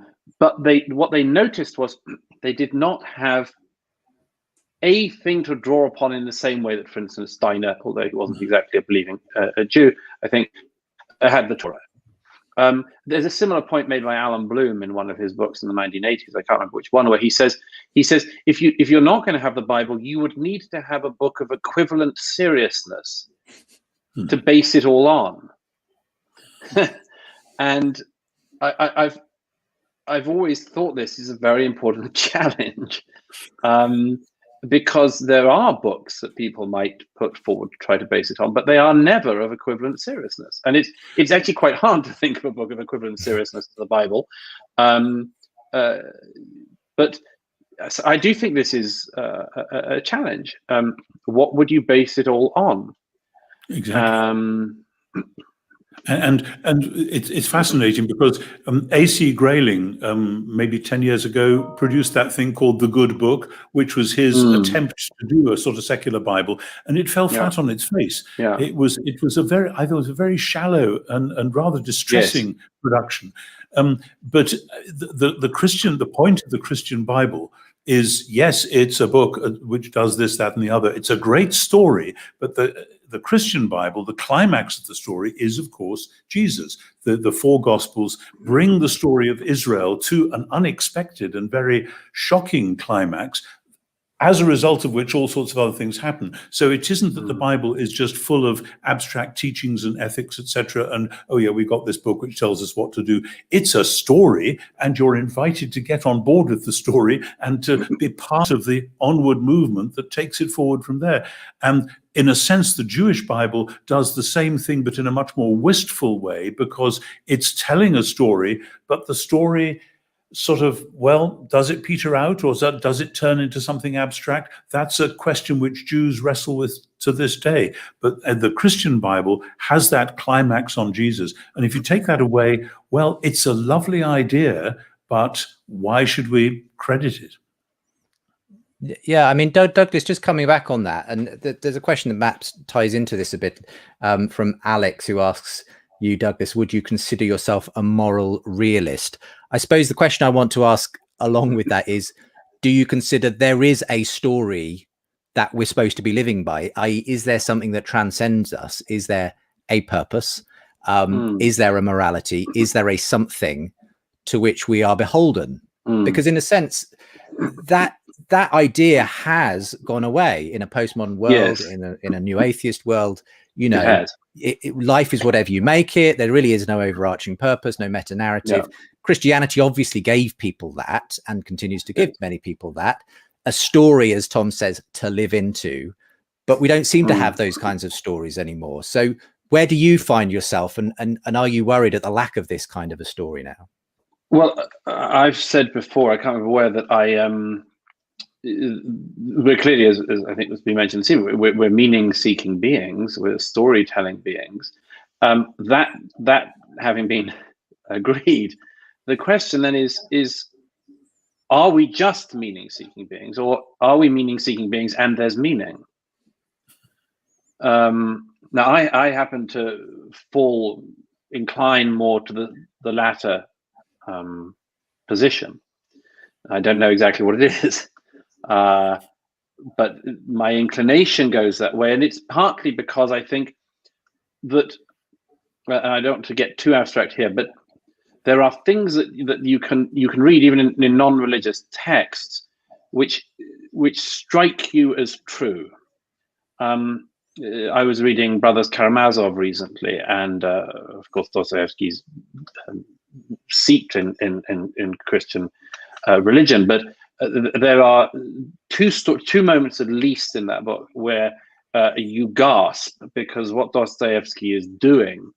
B: what they noticed was they did not have a thing to draw upon in the same way that, for instance, Steiner, although he wasn't exactly a believing a Jew, I think, had the Torah. There's a similar point made by Alan Bloom in one of his books in the 1980s. I can't remember which one, where he says if you're not going to have the Bible, you would need to have a book of equivalent seriousness to base it all on. And I've always thought this is a very important challenge, because there are books that people might put forward to try to base it on, but they are never of equivalent seriousness. And it's actually quite hard to think of a book of equivalent seriousness to the Bible. But I do think this is a challenge. What would you base it all on?
C: Exactly. And it's fascinating because A.C. Grayling, maybe 10 years ago, produced that thing called The Good Book, which was his attempt to do a sort of secular Bible, and it fell flat on its face.
B: Yeah.
C: It was I thought it was a very shallow and rather distressing production. But the point of the Christian Bible is, yes, it's a book which does this, that, and the other. It's a great story, but the Christian Bible, the climax of the story is, of course, Jesus. The four Gospels bring the story of Israel to an unexpected and very shocking climax, as a result of which all sorts of other things happen. So it isn't that the Bible is just full of abstract teachings and ethics, etc. And, oh yeah, we've got this book which tells us what to do. It's a story, and you're invited to get on board with the story and to be part of the onward movement that takes it forward from there. And in a sense, the Jewish Bible does the same thing, but in a much more wistful way, because it's telling a story, but the story sort of, well, does it peter out, or does it turn into something abstract? That's a question which Jews wrestle with to this day. But the Christian Bible has that climax on Jesus. And if you take that away, well, it's a lovely idea, but why should we credit it?
A: Yeah, I mean, Douglas, just coming back on that, and there's a question that perhaps ties into this a bit, from Alex, who asks you, Douglas, would you consider yourself a moral realist? I suppose the question I want to ask along with that is, do you consider there is a story that we're supposed to be living by? I.e., is there something that transcends us? Is there a purpose? Is there a morality? Is there a something to which we are beholden? Because in a sense, that idea has gone away in a postmodern world, in a new atheist world. You know, life is whatever you make it. There really is no overarching purpose, no meta narrative. Yeah. Christianity obviously gave people that, and continues to give many people that, a story, as Tom says, to live into. But we don't seem to have those kinds of stories anymore. So where do you find yourself, and are you worried at the lack of this kind of a story now?
B: Well, I've said before, I can't remember where, that we're clearly, as I think was being mentioned, we're meaning-seeking beings, we're storytelling beings. That having been agreed, the question then is are we just meaning-seeking beings, or are we meaning-seeking beings and there's meaning? Now, I happen to incline more to the latter position. I don't know exactly what it is. But my inclination goes that way, and it's partly because I think that, and I don't want to get too abstract here, but there are things that you can read even in non-religious texts which strike you as true. I was reading Brothers Karamazov recently, and of course Dostoevsky's seeped in Christian religion, but there are two moments at least in that book where you gasp, because what Dostoevsky is doing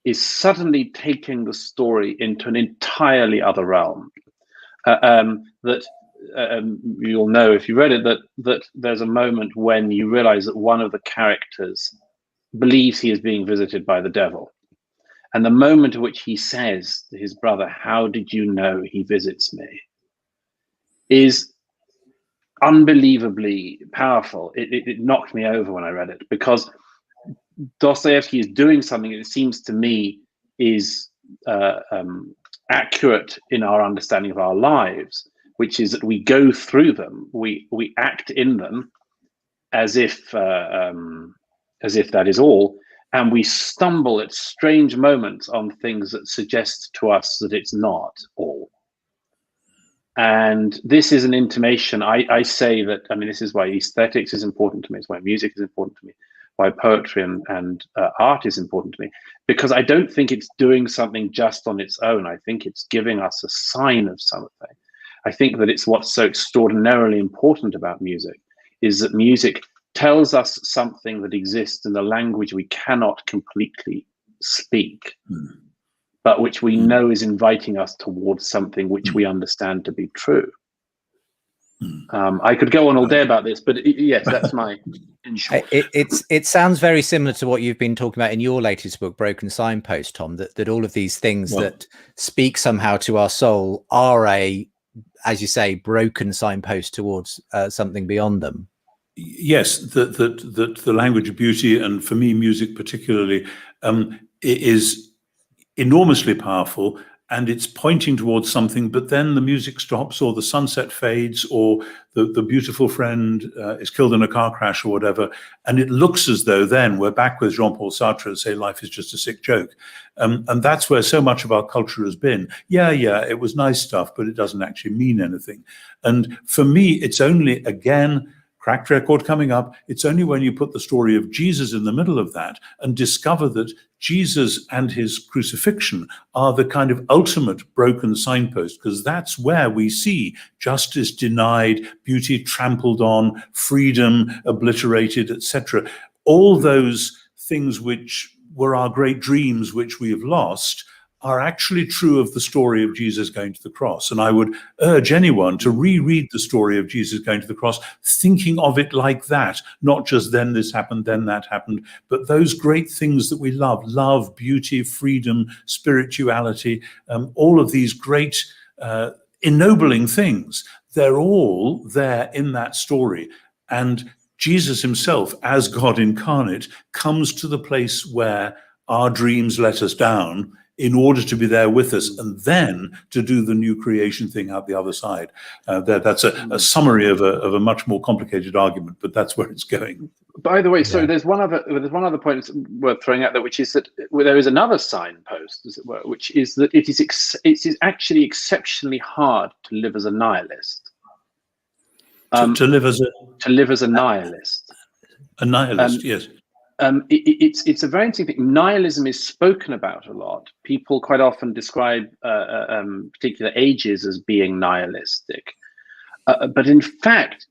B: is suddenly taking the story into an entirely other realm. That you'll know if you read it, that there's a moment when you realize that one of the characters believes he is being visited by the devil. And the moment at which he says to his brother, "How did you know he visits me?" is unbelievably powerful. It knocked me over when I read it, because Dostoevsky is doing something that seems to me is accurate in our understanding of our lives, which is that we go through them, we act in them as if that is all, and we stumble at strange moments on things that suggest to us that it's not all. And this is an intimation. I say that, I mean, this is why aesthetics is important to me, it's why music is important to me, why poetry and art is important to me, because I don't think it's doing something just on its own. I think it's giving us a sign of something. I think that it's what's so extraordinarily important about music, is that music tells us something that exists in a language we cannot completely speak, but which we know is inviting us towards something which we understand to be true. I could go on all day about this, but yes, that's my in short.
A: It sounds very similar to what you've been talking about in your latest book, Broken Signpost, Tom, that all of these things that speak somehow to our soul are as you say, broken signpost towards something beyond them.
C: Yes, that the language of beauty, and for me, music particularly, is enormously powerful, and it's pointing towards something, but then the music stops, or the sunset fades, or the beautiful friend is killed in a car crash or whatever, and it looks as though then we're back with Jean-Paul Sartre, say life is just a sick joke. And that's where so much of our culture has been. Yeah, it was nice stuff, but it doesn't actually mean anything. And for me, it's only, again, cracked record coming up, it's only when you put the story of Jesus in the middle of that and discover that Jesus and his crucifixion are the kind of ultimate broken signpost, because that's where we see justice denied, beauty trampled on, freedom obliterated, etc. All those things which were our great dreams, which we have lost, are actually true of the story of Jesus going to the cross. And I would urge anyone to reread the story of Jesus going to the cross, thinking of it like that, not just then this happened, then that happened, but those great things that we love, beauty, freedom, spirituality, all of these great ennobling things, they're all there in that story. And Jesus himself, as God incarnate, comes to the place where our dreams let us down, in order to be there with us, and then to do the new creation thing out the other side. That's a summary of a much more complicated argument, but that's where it's going.
B: By the way, so there's one other point that's worth throwing out there, which is that there is another signpost, as it were, which is that it is actually exceptionally hard to live as a nihilist.
C: To live as a
B: nihilist.
C: A nihilist, yes.
B: It's a very interesting thing. Nihilism is spoken about a lot. People quite often describe particular ages as being nihilistic. But in fact,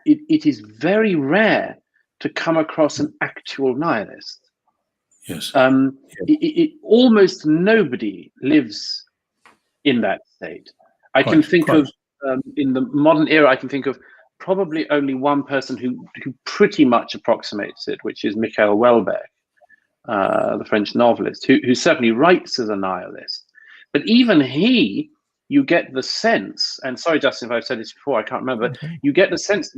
B: it is very rare to come across an actual nihilist.
C: Yes.
B: Almost nobody lives in that state. I can think of, in the modern era, I can think of probably only one person who pretty much approximates it, which is Michael Houellebecq, the French novelist, who certainly writes as a nihilist. But even he, you get the sense, and sorry, Justin, if I've said this before, I can't remember, you get the sense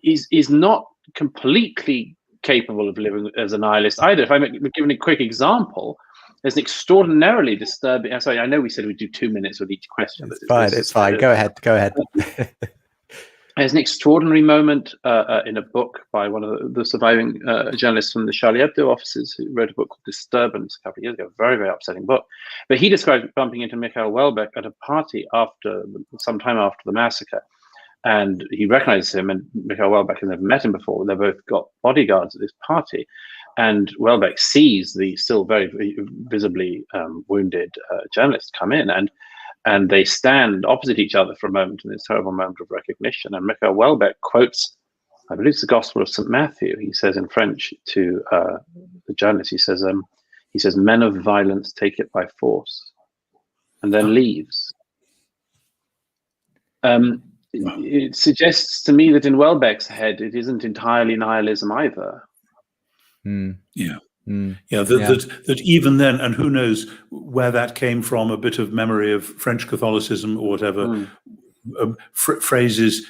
B: is not completely capable of living as a nihilist either. If I'm giving a quick example, there's an extraordinarily disturbing, sorry, I know we said we'd do 2 minutes with each question.
A: It's fine. Go ahead.
B: There's an extraordinary moment in a book by one of the surviving journalists from the Charlie Hebdo offices, who wrote a book called Disturbance a couple of years ago, a very, very upsetting book. But he described bumping into Michael Houellebecq at a party sometime after the massacre, And he recognizes him, and Mikhail Welbeck has never met him before. They've both got bodyguards at this party. And Welbeck sees the still very visibly wounded journalist come in, and they stand opposite each other for a moment in this terrible moment of recognition. And Mikhail Welbeck quotes, I believe it's the Gospel of St. Matthew. He says in French to the journalist, he says, "Men of violence take it by force," and then leaves. It suggests to me that in Welbeck's head, it isn't entirely nihilism either.
C: That even then, and who knows where that came from, a bit of memory of French Catholicism or whatever, phrases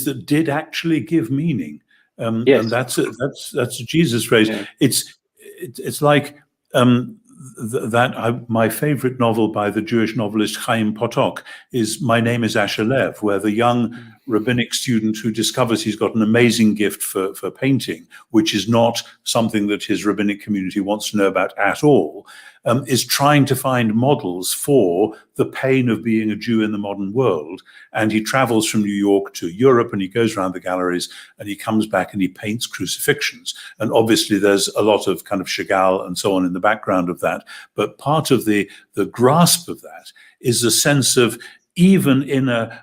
C: that did actually give meaning.
B: Yes.
C: And that's a Jesus phrase.
B: Yeah.
C: It's like my favorite novel by the Jewish novelist Chaim Potok is My Name is Asher Lev, where the young rabbinic student who discovers he's got an amazing gift for painting, which is not something that his rabbinic community wants to know about at all, is trying to find models for the pain of being a Jew in the modern world. And he travels from New York to Europe, and he goes around the galleries, and he comes back and he paints crucifixions. And obviously there's a lot of kind of Chagall and so on in the background of that. But part of the grasp of that is a sense of, even in an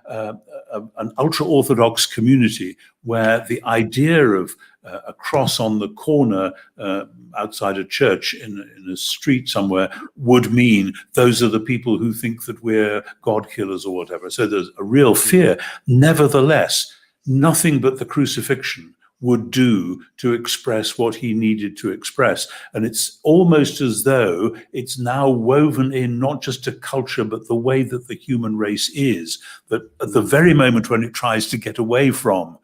C: ultra-Orthodox community where the idea of a cross on the corner outside a church in a street somewhere would mean those are the people who think that we're God killers or whatever. So there's a real fear. Nevertheless, nothing but the crucifixion would do to express what he needed to express. And it's almost as though it's now woven in not just to culture, but the way that the human race is, that at the very moment when it tries to get away from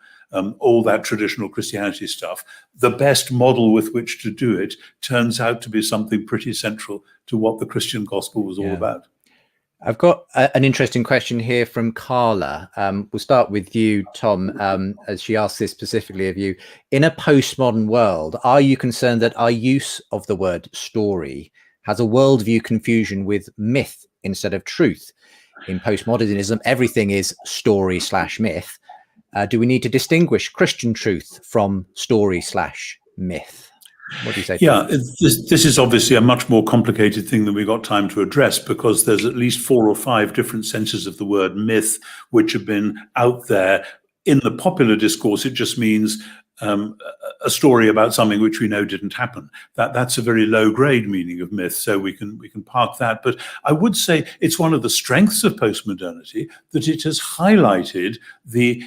C: all that traditional Christianity stuff, the best model with which to do it turns out to be something pretty central to what the Christian gospel was all about.
A: I've got an interesting question here from Carla. We'll start with you, Tom, as she asks this specifically of you. In a postmodern world, are you concerned that our use of the word story has a worldview confusion with myth instead of truth? In postmodernism, everything is story/myth. Do we need to distinguish Christian truth from story/myth? What do you say?
C: Yeah, this is obviously a much more complicated thing than we got time to address, because there's at least 4 or 5 different senses of the word myth which have been out there. In the popular discourse, it just means a story about something which we know didn't happen. That's a very low grade meaning of myth, so we can park that. But I would say it's one of the strengths of postmodernity that it has highlighted the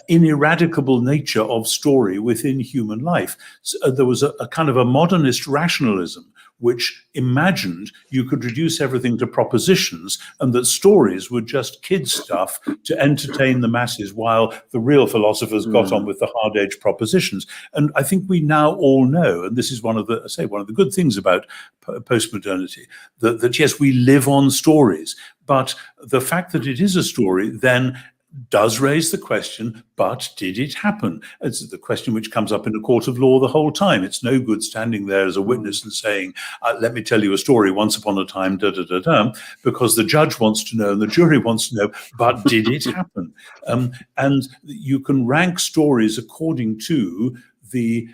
C: ineradicable nature of story within human life. So there was a kind of a modernist rationalism which imagined you could reduce everything to propositions and that stories were just kid stuff to entertain the masses while the real philosophers got on with the hard-edged propositions. And I think we now all know, and this is one of the good things about postmodernity, that yes, we live on stories, but the fact that it is a story then does raise the question, but did it happen? It's the question which comes up in a court of law the whole time. It's no good standing there as a witness and saying, let me tell you a story, once upon a time, because the judge wants to know and the jury wants to know, but did it happen? And you can rank stories according to the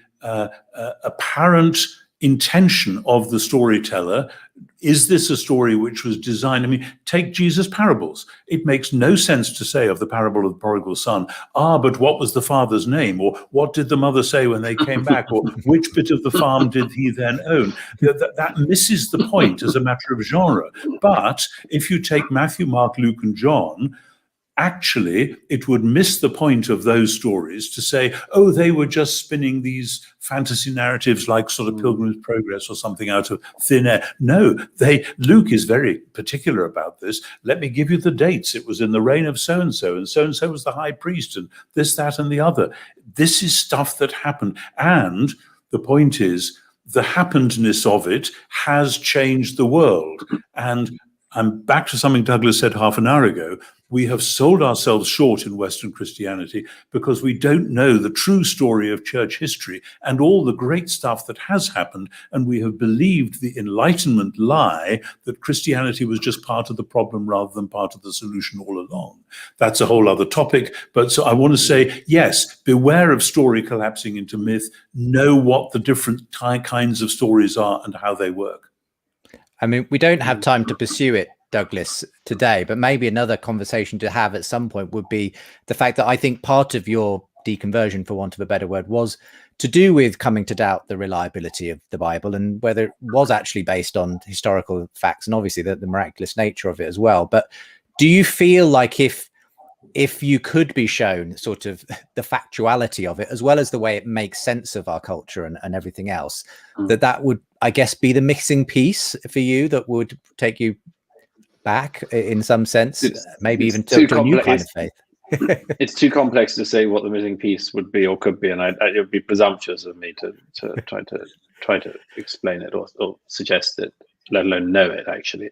C: apparent intention of the storyteller. Is this a story which was designed? I mean, take Jesus' parables. It makes no sense to say of the parable of the prodigal son, but what was the father's name? Or what did the mother say when they came back? Or which bit of the farm did he then own? That misses the point as a matter of genre. But if you take Matthew, Mark, Luke, and John, actually, it would miss the point of those stories to say, oh, they were just spinning these fantasy narratives like sort of Pilgrim's Progress or something out of thin air. No, Luke is very particular about this. Let me give you the dates. It was in the reign of so-and-so, and so-and-so was the high priest, and this, that, and the other. This is stuff that happened. And the point is, the happenedness of it has changed the world. And I'm back to something Douglas said half an hour ago. We have sold ourselves short in Western Christianity because we don't know the true story of church history and all the great stuff that has happened. And we have believed the Enlightenment lie that Christianity was just part of the problem rather than part of the solution all along. That's a whole other topic. But so I want to say, yes, beware of story collapsing into myth. Know what the different kinds of stories are and how they work.
A: I mean, we don't have time to pursue it, Douglas, today, but maybe another conversation to have at some point would be the fact that I think part of your deconversion, for want of a better word, was to do with coming to doubt the reliability of the Bible and whether it was actually based on historical facts, and obviously the miraculous nature of it as well. But do you feel like if you could be shown sort of the factuality of it, as well as the way it makes sense of our culture and everything else, that would, I guess, be the missing piece for you that would take you back in some sense, maybe even to a new kind of faith?
B: It's too complex to say what the missing piece would be or could be, and it would be presumptuous of me to try to explain it or suggest it, let alone know it. Actually,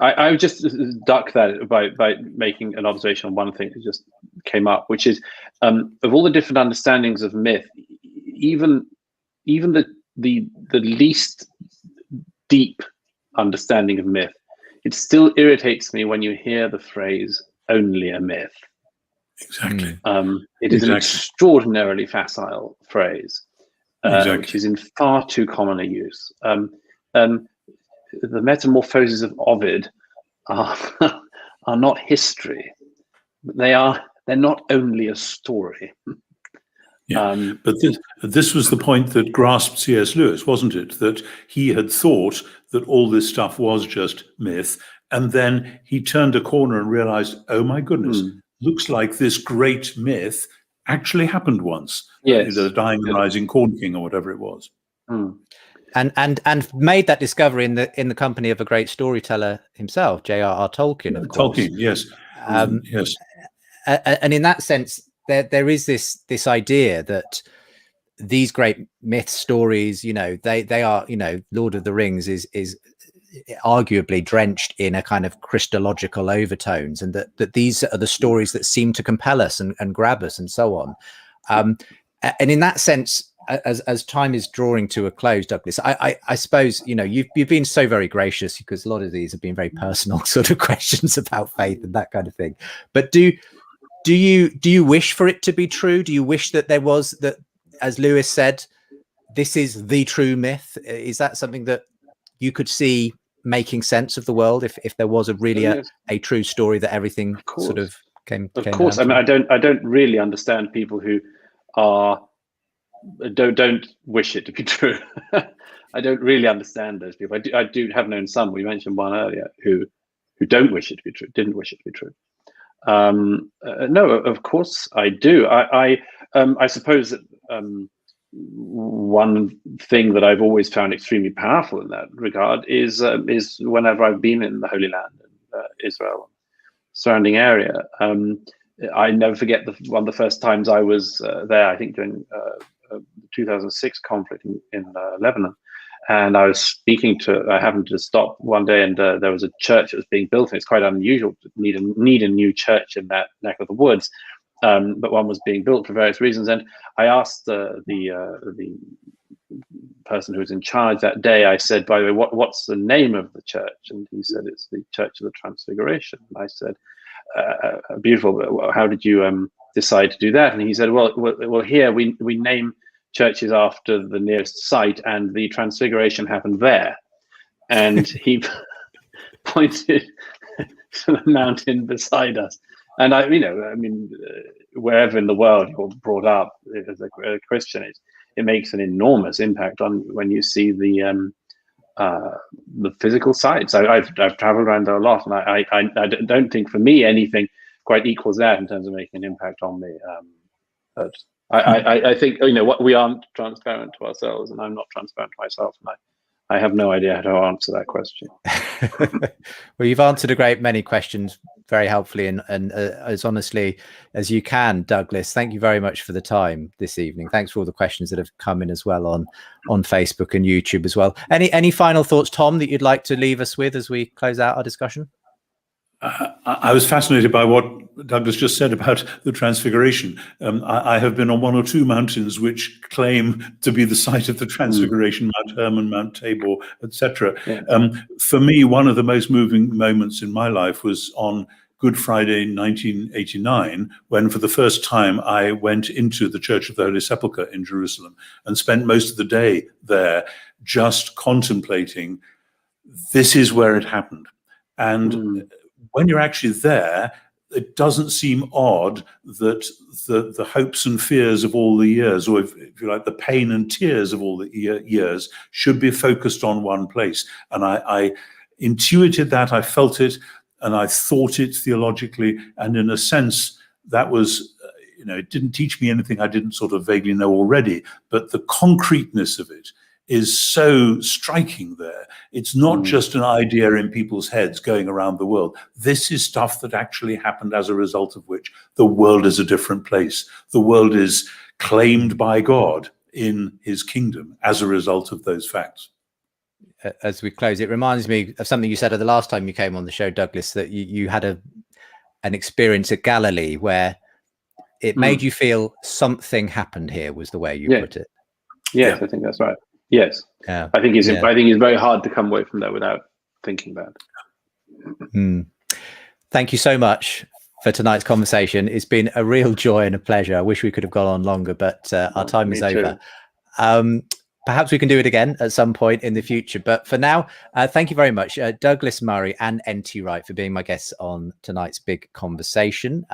B: I would just duck that by making an observation on one thing that just came up, which is of all the different understandings of myth, even the least deep understanding of myth, it still irritates me when you hear the phrase "only a myth."
C: Exactly.
B: It is an extraordinarily facile phrase, which is in far too common a use. The Metamorphoses of Ovid are not history. They're not only a story.
C: Yeah, but this was the point that grasped C.S. Lewis, wasn't it? That he had thought that all this stuff was just myth, and then he turned a corner and realized, oh my goodness, looks like this great myth actually happened once.
B: Yes,
C: the Dying and Rising Corn King, or whatever it was.
A: And made that discovery in the company of a great storyteller himself, J.R.R. Tolkien, of course.
C: Tolkien, yes, yes.
A: And in that sense, there is this idea that these great myth stories, they are, Lord of the Rings is arguably drenched in a kind of Christological overtones, and that these are the stories that seem to compel us and grab us and so on. And in that sense, as time is drawing to a close, Douglas, I suppose, you've been so very gracious, because a lot of these have been very personal sort of questions about faith and that kind of thing. But do you wish for it to be true? Do you wish that there was, that, as Lewis said, this is the true myth? Is that something that you could see making sense of the world if there was a true story that everything sort of came? Of
B: course. I mean, I don't really understand people who don't wish it to be true. I don't really understand those people. I do have known some. We mentioned one earlier who don't wish it to be true, didn't wish it to be true. No, of course I do. I suppose that one thing that I've always found extremely powerful in that regard is whenever I've been in the Holy Land, Israel, surrounding area. I never forget one of the first times I was there. I think during the 2006 conflict in Lebanon, and I happened to stop one day, and there was a church that was being built, and it's quite unusual to need a new church in that neck of the woods, but one was being built for various reasons. And I asked the person who was in charge that day, I said, by the way, what's the name of the church? And he said, it's the Church of the Transfiguration. And I said, beautiful, how did you decide to do that? And he said, well, here we name churches after the nearest site, and the Transfiguration happened there. And he pointed to the mountain beside us. And wherever in the world you're brought up as a Christian, it makes an enormous impact on when you see the physical sites. I've traveled around there a lot, and I don't think for me anything quite equals that in terms of making an impact on me. But I think what we aren't transparent to ourselves, and I'm not transparent to myself, and I have no idea how to answer that question.
A: Well, you've answered a great many questions very helpfully and as honestly as you can, Douglas. Thank you very much for the time this evening. Thanks for all the questions that have come in as well on Facebook and YouTube as well. Any final thoughts, Tom, that you'd like to leave us with as we close out our discussion?
C: I was fascinated by what Douglas just said about the Transfiguration. I have been on one or two mountains which claim to be the site of the Transfiguration, Mount Hermon, Mount Tabor, etc.
B: Yeah.
C: For me, one of the most moving moments in my life was on Good Friday 1989, when for the first time I went into the Church of the Holy Sepulchre in Jerusalem and spent most of the day there just contemplating, this is where it happened. And when you're actually there, it doesn't seem odd that the hopes and fears of all the years, or if you like, the pain and tears of all the years, should be focused on one place. And I intuited that, I felt it, and I thought it theologically. And in a sense, that was, it didn't teach me anything I didn't sort of vaguely know already, but the concreteness of it is so striking there. It's not just an idea in people's heads going around the world. This is stuff that actually happened, as a result of which the world is a different place. The world is claimed by God in his kingdom as a result of those facts.
A: As we close, it reminds me of something you said the last time you came on the show, Douglas, that you had an experience at Galilee where it made you feel something happened here, was the way you put it.
B: Yes, I think that's right. Yes, I think it's very hard to come away from that without thinking that.
A: Thank you so much for tonight's conversation. It's been a real joy and a pleasure. I wish we could have gone on longer, but our time is over. Perhaps we can do it again at some point in the future. But for now, thank you very much, Douglas Murray and NT Wright, for being my guests on tonight's big conversation.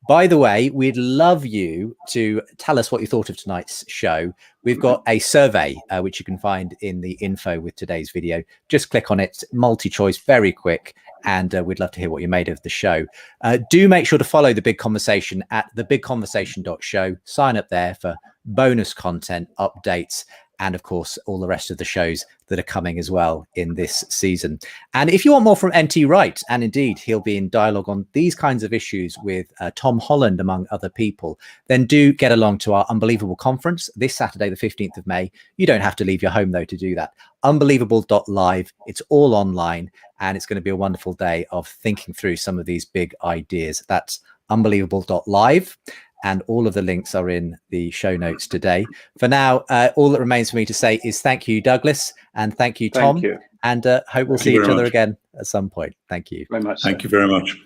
A: By the way, we'd love you to tell us what you thought of tonight's show. We've got a survey, which you can find in the info with today's video. Just click on it, multi-choice, very quick. And we'd love to hear what you made of the show. Do make sure to follow The Big Conversation at thebigconversation.show. Sign up there for bonus content, updates, and of course, all the rest of the shows that are coming as well in this season. And if you want more from NT Wright, and indeed he'll be in dialogue on these kinds of issues with Tom Holland, among other people, then do get along to our Unbelievable conference this Saturday, the 15th of May. You don't have to leave your home, though, to do that. Unbelievable.live. It's all online, and it's going to be a wonderful day of thinking through some of these big ideas. That's unbelievable.live. And all of the links are in the show notes today. For now, all that remains for me to say is thank you, Douglas, and thank you, Tom.
B: Thank you.
A: And hope we'll see each other again at some point. Thank you
B: very much.
C: Thank you very much.